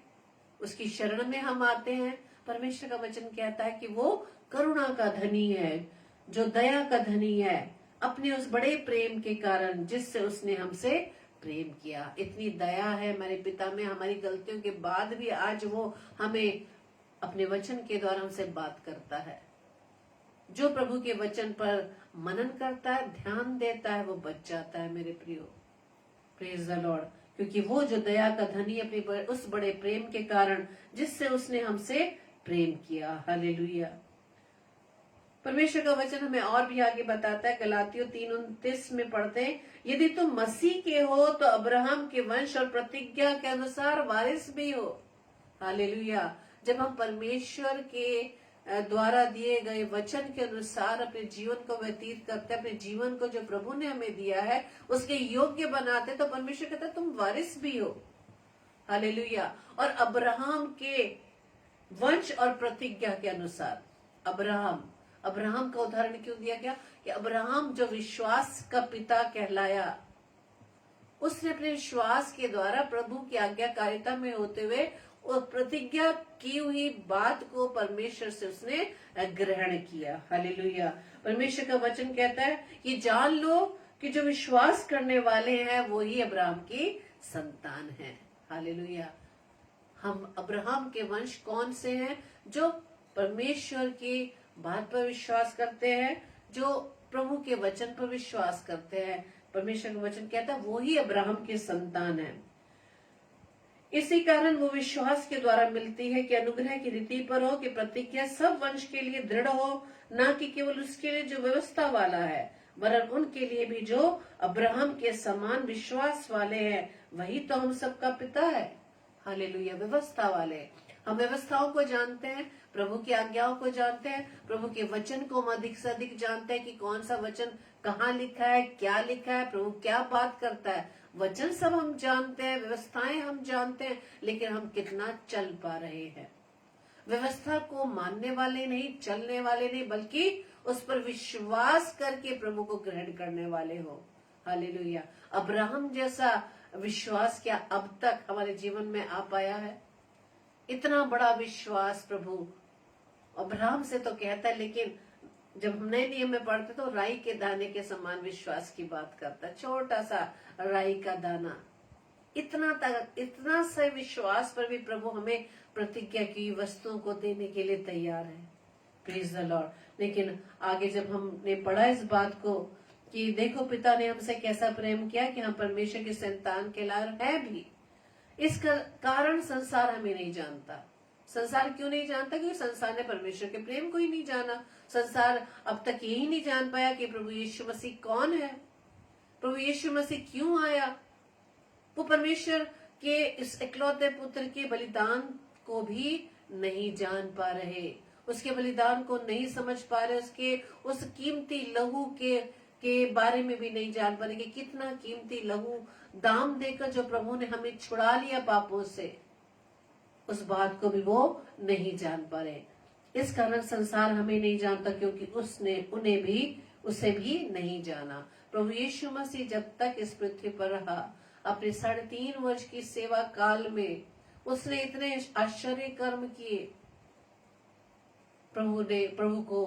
उसकी शरण में हम आते हैं। परमेश्वर का वचन कहता है कि वो करुणा का धनी है, जो दया का धनी है, अपने उस बड़े प्रेम के कारण जिससे उसने हमसे प्रेम किया। इतनी दया है हमारे पिता में, हमारी गलतियों के बाद भी आज वो हमें अपने वचन के द्वारा हमसे बात करता है। जो प्रभु के वचन पर मनन करता है, ध्यान देता है, वो बच जाता है मेरे प्रियो। Praise the Lord. क्योंकि वो जो दया का धनी अपने उस बड़े प्रेम के कारण जिससे उसने हमसे प्रेम किया। हालेलुया। परमेश्वर का वचन हमें और भी आगे बताता है। गलातियों 3:29 में पढ़ते हैं, यदि तुम मसीह के हो तो अब्राहम के वंश और प्रतिज्ञा के अनुसार वारिस भी हो। हालेलुया। जब हम परमेश्वर के द्वारा दिए गए वचन के अनुसार अपने जीवन को व्यतीत करते हैं, अपने जीवन को जो प्रभु ने हमें दिया है उसके योग्य बनाते, तो परमेश्वर कहता है तुम वारिस भी हो। हालेलुया। और अब्राहम के वंश और प्रतिज्ञा के अनुसार, अब्राहम का उदाहरण क्यों दिया गया कि अब्राहम जो विश्वास का पिता कहलाया, उसने अपने विश्वास के द्वारा प्रभु की आज्ञाकारिता में होते हुए और प्रतिज्ञा की हुई बात को परमेश्वर से उसने ग्रहण किया। हालेलुया। परमेश्वर का वचन कहता है कि जान लो कि जो विश्वास करने वाले हैं वो ही अब्राहम की संतान है। हालेलुया। हम अब्राहम के वंश कौन से हैं? जो परमेश्वर की बात पर विश्वास करते हैं, जो प्रभु के वचन पर विश्वास करते हैं। परमेश्वर का वचन कहता है वो ही अब्राहम की संतान है। इसी कारण वो विश्वास के द्वारा मिलती है कि अनुग्रह की रीति पर हो कि प्रतिज्ञा सब वंश के लिए दृढ़ हो, न कि केवल उसके लिए जो व्यवस्था वाला है, वरन उनके लिए भी जो अब्राहम के समान विश्वास वाले हैं। वही तो हम सबका पिता है। हालेलुया। व्यवस्था वाले, हम व्यवस्थाओं को जानते हैं, प्रभु की आज्ञाओं को जानते हैं, प्रभु के वचन को हम अधिक से अधिक जानते हैं कि कौन सा वचन कहाँ लिखा है, क्या लिखा है, प्रभु क्या बात करता है। वचन सब हम जानते हैं, व्यवस्थाएं हम जानते हैं, लेकिन हम कितना चल पा रहे हैं? व्यवस्था को मानने वाले नहीं, चलने वाले नहीं, बल्कि उस पर विश्वास करके प्रभु को ग्रहण करने वाले हो। हालेलुया। अब्राहम जैसा विश्वास क्या अब तक हमारे जीवन में आ पाया है? इतना बड़ा विश्वास प्रभु अब्राहम से तो कहता है, लेकिन जब हम नए नियम में पढ़ते तो राई के दाने के समान विश्वास की बात करता है। छोटा सा राई का दाना, इतना सा विश्वास पर भी प्रभु हमें प्रतिज्ञा की वस्तुओं को देने के लिए तैयार है। Praise the Lord. लेकिन आगे जब हमने पढ़ा इस बात को कि देखो पिता ने हमसे कैसा प्रेम किया कि हम परमेश्वर की संतान के लायक है भी, इसका कारण संसार हमें नहीं जानता। संसार क्यों नहीं जानता? क्योंकि संसार ने परमेश्वर के प्रेम को ही नहीं जाना। संसार अब तक यही नहीं जान पाया कि प्रभु यीशु मसीह कौन है, प्रभु यीशु मसीह क्यों आया। वो परमेश्वर के इस इकलौते पुत्र के बलिदान को भी नहीं जान पा रहे, उसके बलिदान को नहीं समझ पा रहे, उसके उस कीमती लहू के बारे में भी नहीं जान पा रहे कि कितना कीमती लहू दाम देकर जो प्रभु ने हमें छुड़ा लिया पापों से, उस बात को भी वो नहीं जान पा रहे। इस कारण संसार हमें नहीं जानता, क्योंकि उसे भी नहीं जाना। प्रभु यीशु मसीह जब तक इस पृथ्वी पर रहा, अपने 3.5 वर्ष की सेवा काल में उसने इतने आश्चर्य कर्म किए, प्रभु को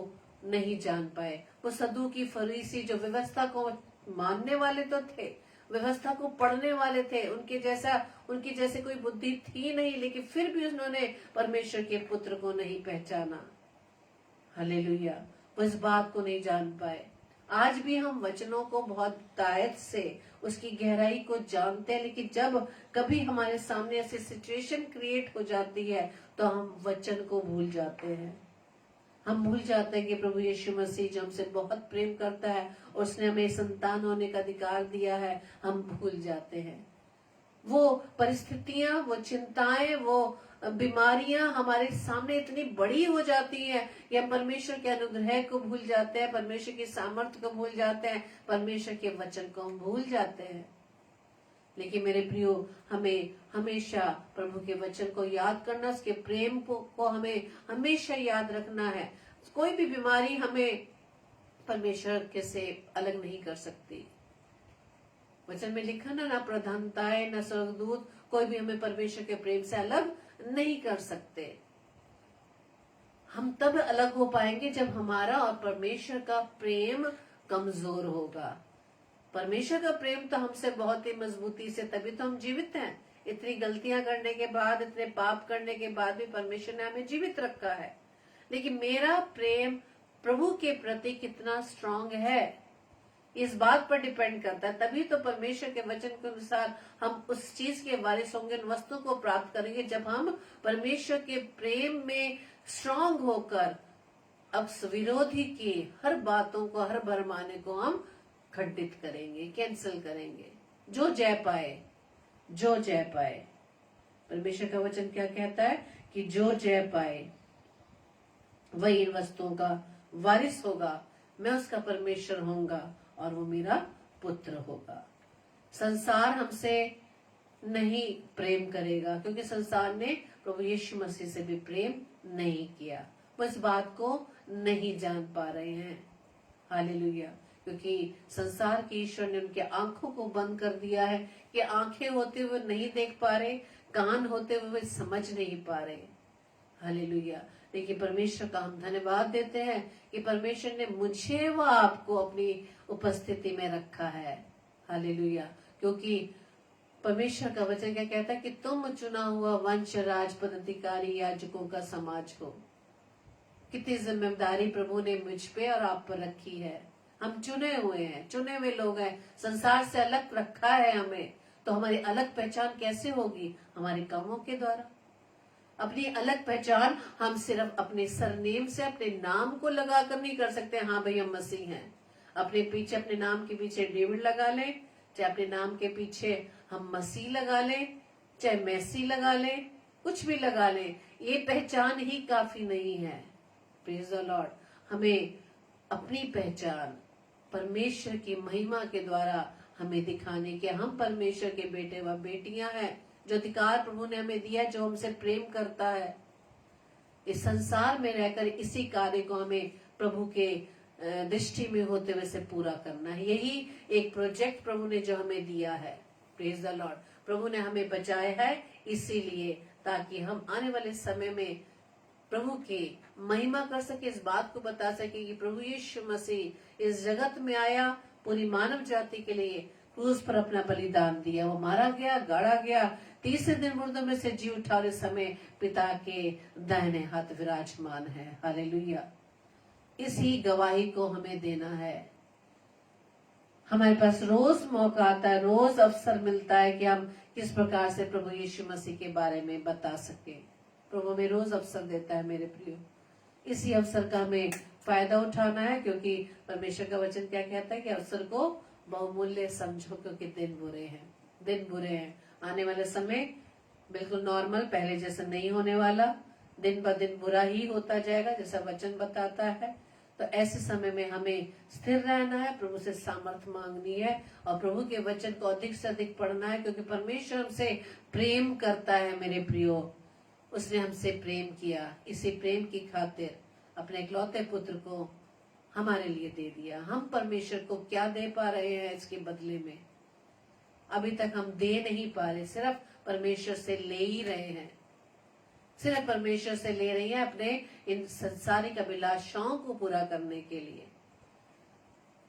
नहीं जान पाए। वो सदूकी फरीसी जो व्यवस्था को मानने वाले तो थे, व्यवस्था को पढ़ने वाले थे, उनकी जैसे कोई बुद्धि थी नहीं, लेकिन फिर भी उन्होंने परमेश्वर के पुत्र को नहीं पहचाना। हालेलुया। वो इस बात को नहीं जान पाए। आज भी हम वचनों को बहुत दायत से उसकी गहराई को जानते हैं, लेकिन जब कभी हमारे सामने ऐसी सिचुएशन क्रिएट हो जाती है तो हम वचन को भूल जाते हैं। हम भूल जाते हैं कि प्रभु यीशु मसीह जो हमसे बहुत प्रेम करता है और उसने हमें संतान होने का अधिकार दिया है, हम भूल जाते हैं। वो परिस्थितियां, वो चिंताएं, वो बीमारियां हमारे सामने इतनी बड़ी हो जाती हैं कि हम परमेश्वर के अनुग्रह को भूल जाते हैं, परमेश्वर की सामर्थ्य को भूल जाते हैं, परमेश्वर के वचन को हम भूल जाते हैं। लेकिन मेरे प्रियो, हमें हमेशा प्रभु के वचन को याद करना, उसके प्रेम को हमें हमेशा याद रखना है। कोई भी बीमारी हमें परमेश्वर के से अलग नहीं कर सकती। वचन में लिखा ना प्रधानताएं, ना स्वर्गदूत, कोई भी हमें परमेश्वर के प्रेम से अलग नहीं कर सकते। हम तब अलग हो पाएंगे जब हमारा और परमेश्वर का प्रेम कमजोर होगा। परमेश्वर का प्रेम तो हमसे बहुत ही मजबूती से, तभी तो हम जीवित हैं। इतनी गलतियां करने के बाद, इतने पाप करने के बाद भी परमेश्वर ने हमें जीवित रखा है। लेकिन मेरा प्रेम प्रभु के प्रति कितना स्ट्रांग है, इस बात पर डिपेंड करता है। तभी तो परमेश्वर के वचन के अनुसार हम उस चीज के वारिस होंगे, उन वस्तुओं को प्राप्त करेंगे, जब हम परमेश्वर के प्रेम में स्ट्रांग होकर अब विरोधी की हर बातों को, हर भरमाने को हम खंडित करेंगे, कैंसिल करेंगे। जो जय पाए, जो जय पाए। परमेश्वर का वचन क्या कहता है कि जो जय पाए वही इन वस्तुओं का वारिस होगा, मैं उसका परमेश्वर होऊंगा और वो मेरा पुत्र होगा। संसार हमसे नहीं प्रेम करेगा, क्योंकि संसार ने प्रभु यीशु मसीह से भी प्रेम नहीं किया। वो इस बात को नहीं जान पा रहे हैं। हालेलुया। क्योंकि संसार के ईश्वर ने उनके आंखों को बंद कर दिया है कि आंखें होते हुए नहीं देख पा रहे, कान होते हुए समझ नहीं पा रहे। हालेलुया। लेकिन परमेश्वर का हम धन्यवाद देते हैं कि परमेश्वर ने मुझे व आपको अपनी उपस्थिति में रखा है। हालेलुया। क्योंकि परमेश्वर का वचन क्या कहता है कि तुम चुना हुआ वंश, राजपद, अधिकारी, याजकों का समाज हो। कितनी जिम्मेदारी प्रभु ने मुझ पे और आप पर रखी है। हम चुने हुए हैं, चुने हुए लोग हैं। संसार से अलग रखा है हमें, तो हमारी अलग पहचान कैसे होगी? हमारे कामों के द्वारा। अपनी अलग पहचान हम सिर्फ अपने सरनेम से, अपने नाम को लगाकर नहीं कर सकते। हाँ भाई हम मसीह हैं। अपने पीछे, अपने नाम के पीछे डेविड लगा लें, चाहे अपने नाम के पीछे हम मसीह लगा लें, चाहे मैसी लगा लें, कुछ भी लगा लें, ये पहचान ही काफी नहीं है। Praise the Lord. हमें अपनी पहचान परमेश्वर की महिमा के द्वारा हमें दिखाने के हम परमेश्वर के बेटे व बेटियां हैं। जो अधिकार प्रभु ने हमें दिया है, जो हमसे प्रेम करता है, इस संसार में रहकर इसी कार्य को हमें प्रभु के दृष्टि में होते हुए से पूरा करना है। यही एक प्रोजेक्ट प्रभु ने जो हमें दिया है। Praise the Lord. प्रभु ने हमें बचाया है इसीलिए, ताकि हम आने वाले समय में प्रभु की महिमा कर सके, इस बात को बता सके कि प्रभु यीशु मसीह इस जगत में आया, पूरी मानव जाति के लिए क्रूस पर अपना बलिदान दिया। वो मारा गया, गाड़ा गया, तीसरे दिन मुर्दों में से जी उठा, और इस समय पिता के दाहिने हाथ विराजमान है। हालेलुया। इसी गवाही को हमें देना है। हमारे पास रोज मौका आता है, रोज अवसर मिलता है कि हम किस प्रकार से प्रभु यीशु मसीह के बारे में बता सके। प्रभु हमें रोज अवसर देता है मेरे प्रियो। इसी अवसर का हमें फायदा उठाना है, क्योंकि परमेश्वर का वचन क्या कहता है कि अवसर को बहुमूल्य समझो, क्योंकि दिन बुरे हैं, दिन बुरे हैं। आने वाले समय बिल्कुल नॉर्मल, पहले जैसा नहीं होने वाला, दिन ब दिन बुरा ही होता जाएगा, जैसा वचन बताता है। तो ऐसे समय में हमें स्थिर रहना है, प्रभु से सामर्थ मांगनी है और प्रभु के वचन को अधिक से अधिक पढ़ना है, क्योंकि परमेश्वर हमसे प्रेम करता है मेरे प्रियो। उसने हमसे प्रेम किया, इसी प्रेम की खातिर अपने इकलौते पुत्र को हमारे लिए दे दिया। हम परमेश्वर को क्या दे पा रहे हैं इसके बदले में? अभी तक हम दे नहीं पा रहे, सिर्फ परमेश्वर से ले ही रहे हैं, सिर्फ परमेश्वर से ले रही हैं अपने इन संसारिक अभिलाषाओं को पूरा करने के लिए।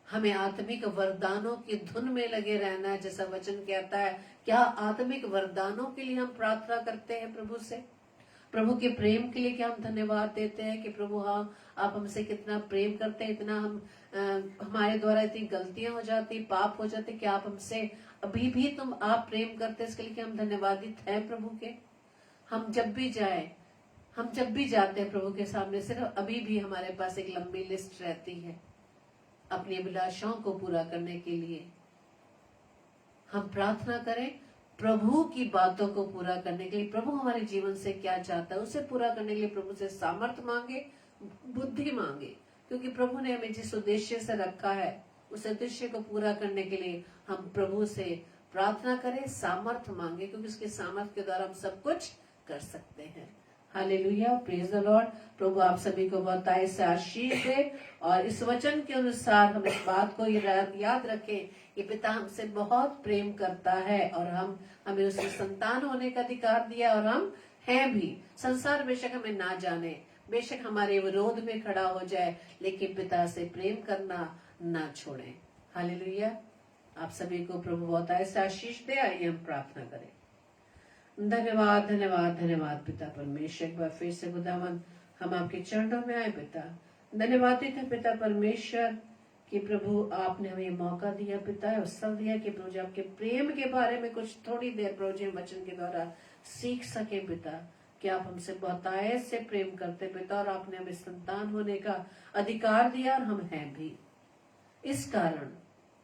हमें आत्मिक वरदानों की धुन में लगे रहना है, जैसा वचन कहता है। क्या आत्मिक वरदानों के लिए हम प्रार्थना करते हैं प्रभु से? प्रभु के प्रेम के लिए क्या हम धन्यवाद देते हैं कि प्रभु हाँ आप हमसे कितना प्रेम करते हैं, इतना हम हमारे द्वारा इतनी गलतियां हो जाती, पाप हो जाते, कि आप हमसे अभी भी आप प्रेम करते हैं, इसके लिए कि हम धन्यवादित हैं प्रभु के। हम जब भी जाते हैं प्रभु के सामने, सिर्फ अभी भी हमारे पास एक लंबी लिस्ट रहती है अपनी अभिलाषाओं को पूरा करने के लिए। हम प्रार्थना करें प्रभु की बातों को पूरा करने के लिए। प्रभु हमारे जीवन से क्या चाहता है उसे पूरा करने के लिए प्रभु से सामर्थ मांगे, बुद्धि मांगे, क्योंकि प्रभु ने हमें जिस उद्देश्य से रखा है उस उद्देश्य को पूरा करने के लिए हम प्रभु से प्रार्थना करें, सामर्थ मांगे, क्योंकि उसके सामर्थ के द्वारा हम सब कुछ कर सकते हैं। Hallelujah, praise the Lord. प्रभु आप सभी को बहुत आय से आशीष दे और इस वचन के अनुसार हम इस बात को याद रखें कि पिता हमसे बहुत प्रेम करता है और हमें उसकी संतान होने का अधिकार दिया और हम हैं भी। संसार बेशक हमें ना जाने, बेशक हमारे विरोध में खड़ा हो जाए, लेकिन पिता से प्रेम करना ना छोड़ें। हालेलुया। आप सभी को प्रभु बहुत आय से आशीष दे। आइए हम प्रार्थना करें। धन्यवाद धन्यवाद धन्यवाद पिता परमेश्वर, एक बार फिर से खुदावन हम आपके चरणों में आए पिता। धन्यवाद है पिता परमेश्वर कि प्रभु आपने हमें मौका दिया पिता, अवसर दिया कि प्रभु जी आपके प्रेम के बारे में कुछ थोड़ी देर प्रभु जी वचन के द्वारा सीख सके पिता। कि आप हमसे बहुतायत से प्रेम करते पिता, और आपने हमें संतान होने का अधिकार दिया, और हम हैं भी। इस कारण,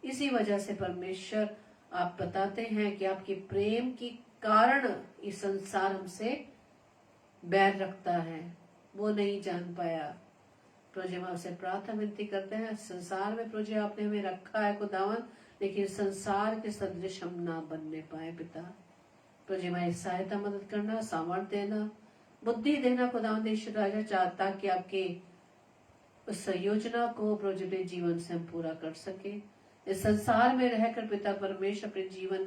इसी वजह से परमेश्वर आप बताते हैं कि आपके प्रेम के कारण ये संसार हमसे बैर रखता है, वो नहीं जान पाया। प्रभु जी हम आपसे प्रार्थना विनती करते हैं, संसार में प्रभु जी आपने हमें रखा है खुदावन, लेकिन संसार के सदृश हम ना बनने पाए पिता। प्रभु जी हमारी सहायता मदद करना, सामर्थ्य देना, बुद्धि देना खुदावन ईश्वर राजा, चाहता कि आपके उस योजना को प्रभु जी अपने जीवन से हम पूरा कर सके। इस संसार में रहकर पिता परमेश्वर अपने जीवन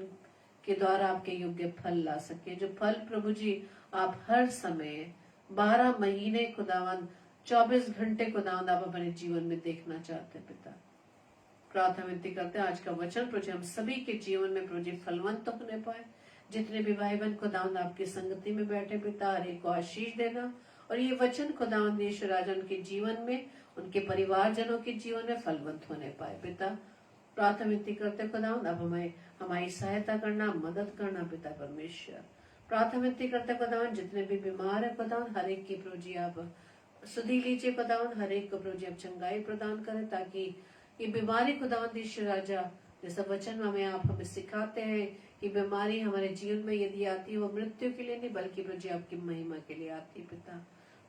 के द्वारा आपके योग्य फल ला सके, जो फल प्रभु जी आप हर समय 12 महीने खुदावन 24 घंटे खुदावन आप अपने जीवन में देखना चाहते हैं पिता। प्रार्थना विनती करते हैं आज का वचन प्रभु जी हम सभी के जीवन में प्रभु जी फलवंत होने पाए। जितने भी भाई बहन खुदावन आपकी संगति में बैठे पिता, हर एक को आशीष देना, और ये वचन खुदावन ईश्वर राजा उनके जीवन में, उनके परिवारजनों के जीवन में फलवंत होने पाए पिता। प्रार्थना विनती करते खुदावन अब हमें हमारी सहायता करना, मदद करना पिता परमेश्वर। प्रार्थना विनती करते खुदावन जितने भी बीमार है खुदावन, हर एक की प्रभु जी आप सुधी लीजिए खुदावन, हर एक को प्रभु जी आप चंगाई प्रदान करें, ताकि ये बीमारी खुदावन ईश्वर राजा, जैसा वचन में हमें सिखाते हैं कि बीमारी हमारे जीवन में यदि आती है वो मृत्यु के लिए नहीं, बल्कि प्रभु जी आपकी महिमा के लिए आती है पिता।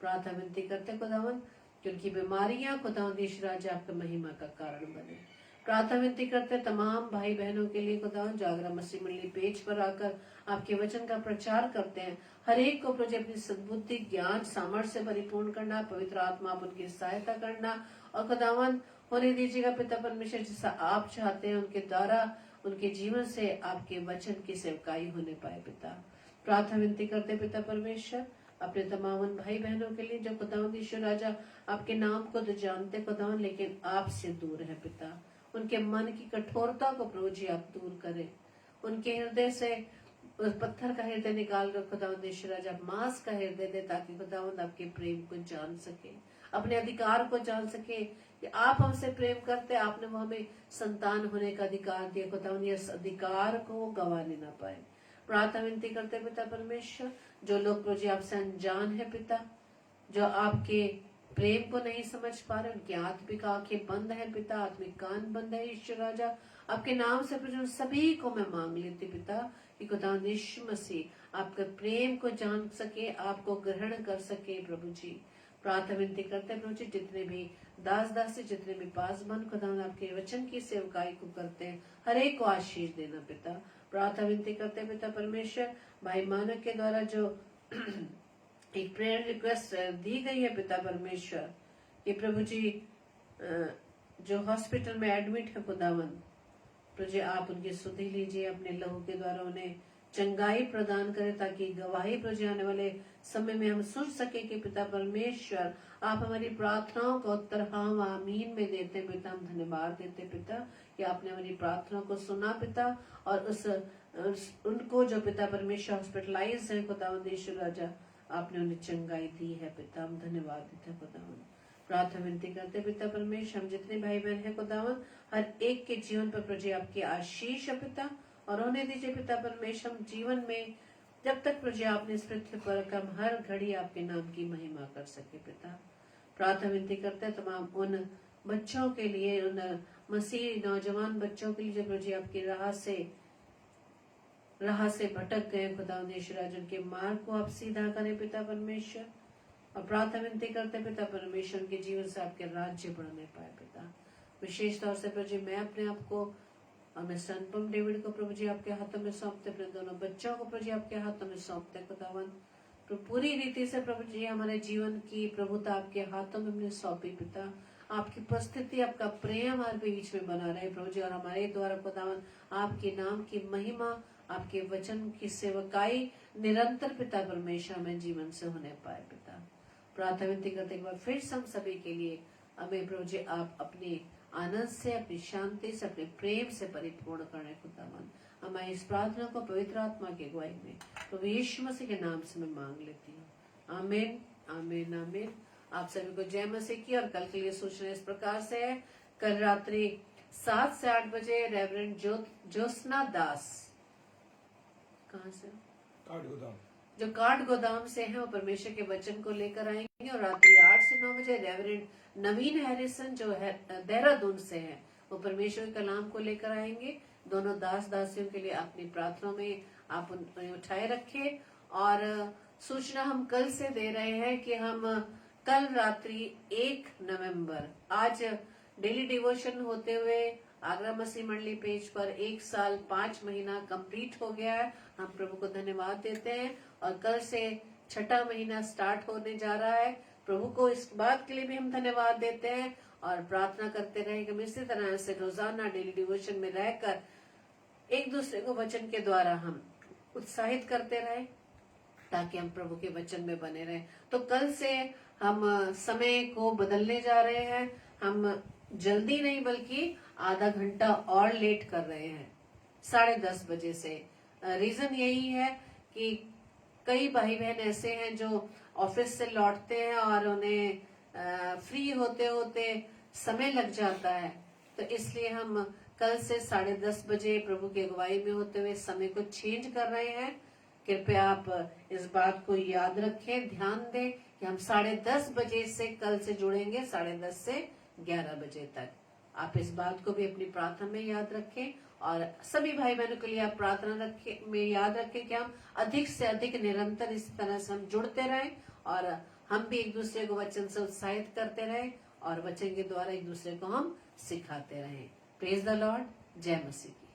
प्रार्थना विनती करते खुदावन क्योंकि बीमारियां खुदावन ईश्वर राजा आपके महिमा का कारण बने। प्रार्थना विनती करते तमाम भाई बहनों के लिए खुदावन, जागरण मसीह मंडली पेज पर आकर आपके वचन का प्रचार करते हैं, हर एक को प्रभु अपनी सद्बुद्धि, ज्ञान, सामर्थ्य से परिपूर्ण करना, पवित्र आत्मा आप उनकी सहायता करना, और खुदावन होने दीजिएगा पिता परमेश्वर जैसा आप चाहते हैं, उनके द्वारा उनके जीवन से आपके वचन की सेवकाई होने पाए पिता। प्रार्थना विनती करते पिता परमेश्वर अपने तमाम भाई बहनों के लिए जो खुदावन ईश्वर राजा आपके नाम को तो जानते खुदावन, लेकिन आपसे दूर है पिता। उनके मन की कठोरता को प्रभु जी आप दूर करें, उनके हृदय से उस पत्थर का हृदय निकाल कर खुदावंद ईश्वर राजा आप मांस का हृदय दे, ताकि खुदावंद आपके प्रेम को जान सके, अपने अधिकार को जान सके कि आप हमसे प्रेम करते, आपने वो हमें संतान होने का अधिकार दिया खुदावंद, इस अधिकार को गंवाने ना पाए। प्रार्थना विनती करते पिता परमेश्वर जो लोग प्रभु जी आपसे अनजान है पिता, जो आपके प्रेम को नहीं समझ पा रहे, उनकी आत्मिक आंखें बंद है पिता, आत्मिक कान बंद है ईश्वर राजा, आपके नाम से प्रभु सभी को मैं मांग लेती पिता कि खुदावंद यीशु मसीह आपके प्रेम को जान सके, आपको ग्रहण कर सके प्रभु जी। प्रार्थना विनती करते हैं प्रभु जी जितने भी दास दासी, जितने भी पासवान खुदावंद आपके वचन की सेवकाई को करते हैं, हर एक को आशीष देना पिता। प्रार्थना विनती करते हैं पिता परमेश्वर भाई मानक के द्वारा जो एक प्रेयर रिक्वेस्ट दी गई है पिता परमेश्वर, ये प्रभु जी जो हॉस्पिटल में एडमिट है खुदावंद, प्रभु जी आप उनकी सुधि लीजिए, अपने लहू के द्वारा उन्हें चंगाई प्रदान करें, ताकि गवाही प्रभु जी आने वाले समय में हम सुन सके कि पिता परमेश्वर आप हमारी प्रार्थनाओं का उत्तर हाँ आमीन में देते पिता। हम धन्यवाद देते पिता कि आपने हमारी प्रार्थना को सुना पिता, और उनको जो पिता परमेश्वर हॉस्पिटलाइज है खुदावंद ईश्वर राजा आपने उन्हें चंगाई दी है पिता। हम धन्यवाद देते खुदावंद। प्रार्थना विनती करते पिता परमेश्वर हम जितने भाई बहन है खुदावंद, हर एक के जीवन पर प्रभु जी आपकी आशीष है पिता, और होने दीजिए पिता परमेश्वर हम जीवन में जब तक प्रभु जी आपने इस पृथ्वी पर हम हर घड़ी आपके नाम की महिमा कर सके पिता। प्रार्थना विनती करते तमाम उन बच्चों के लिए, उन मसीह नौजवान बच्चों के लिए जो प्रभु जी आपकी राह से भटक गए खुदावंद ईश्वर राजा, उनके मार्ग को आप सीधा करें पिता परमेश्वर। और प्रार्थना विनती करते पिता परमेश्वर के जीवन से आपके राज्य बढ़ने पाए पिता। विशेष तौर से प्रभु जी मैं अपने आप को और मैं सनपम डेविड को प्रभु जी आपके हाथों में सौंपते, अपने दोनों बच्चों को प्रभु जी आपके हाथों में सौंपते खुदावंद। पूरी रीति से प्रभु जी हमारे जीवन की प्रभुता आपके हाथों में हमने सौंपी पिता। आपकी उपस्थिति, आपका प्रेम हमारे बीच में बना रहे प्रभु जी, और हमारे द्वारा खुदावंद आपके नाम की महिमा, आपके वचन की सेवकाई निरंतर पिता परमेश्वर हमें जीवन से होने पाए पिता। प्रार्थना विनती करते एक बार फिर हम सभी के लिए हमें प्रभु जी आप अपने आनंद से, अपनी शांति से, अपने प्रेम से परिपूर्ण करें खुदावंद। हमारी इस प्रार्थना को पवित्र आत्मा की अगुवाई में प्रभु यीशु मसीह के नाम से मैं मांग लेती हूँ, आमीन आमीन आमीन। आप सभी को जय मसीह की। और कल के लिए सूचना इस प्रकार से है, कल रात्रि 7 से 8 बजे रेवरेंड ज्योत्सना दास, कहाँ से, जो काठ गोदाम से हैं वो परमेश्वर के वचन को लेकर आएंगे, और रात्रि 8 से 9 बजे रेवरेंड नवीन हैरिसन जो है देहरादून से है, वो परमेश्वर के कलाम को लेकर आएंगे। दोनों दास दासियों के लिए अपनी प्रार्थना में आप उन्हें उठाए रखें। और सूचना हम कल से दे रहे हैं कि हम कल रात्रि 1 नवंबर, आज डेली डिवोशन होते हुए आगरा मसीह मंडली पेज पर 1 साल 5 महीना कंप्लीट हो गया है। हम प्रभु को धन्यवाद देते हैं, और कल से 6ठा महीना स्टार्ट होने जा रहा है। प्रभु को इस बात के लिए भी हम धन्यवाद देते हैं, और प्रार्थना करते रहे कि हम इसी तरह से रोजाना डेली डिवोशन में रहकर एक दूसरे को वचन के द्वारा हम उत्साहित करते रहे, ताकि हम प्रभु के वचन में बने रहें। तो कल से हम समय को बदलने जा रहे हैं। हम जल्दी नहीं बल्कि आधा घंटा और लेट कर रहे हैं, 10:30 बजे से। रीजन यही है कि कई भाई बहन ऐसे हैं जो ऑफिस से लौटते हैं और उन्हें फ्री होते होते समय लग जाता है, तो इसलिए हम कल से 10:30 बजे प्रभु की अगुवाई में होते हुए समय को चेंज कर रहे हैं। कृपया आप इस बात को याद रखें, ध्यान दें कि हम 10:30 बजे से कल से जुड़ेंगे, 10:30 से 11 बजे तक। आप इस बात को भी अपनी प्रार्थना में याद रखें, और सभी भाई बहनों के लिए आप प्रार्थना में याद रखें कि हम अधिक से अधिक निरंतर इस तरह से हम जुड़ते रहें, और हम भी एक दूसरे को वचन से उत्साहित करते रहें, और वचन के द्वारा एक दूसरे को हम सिखाते रहें। Praise the Lord. जय मसीह की।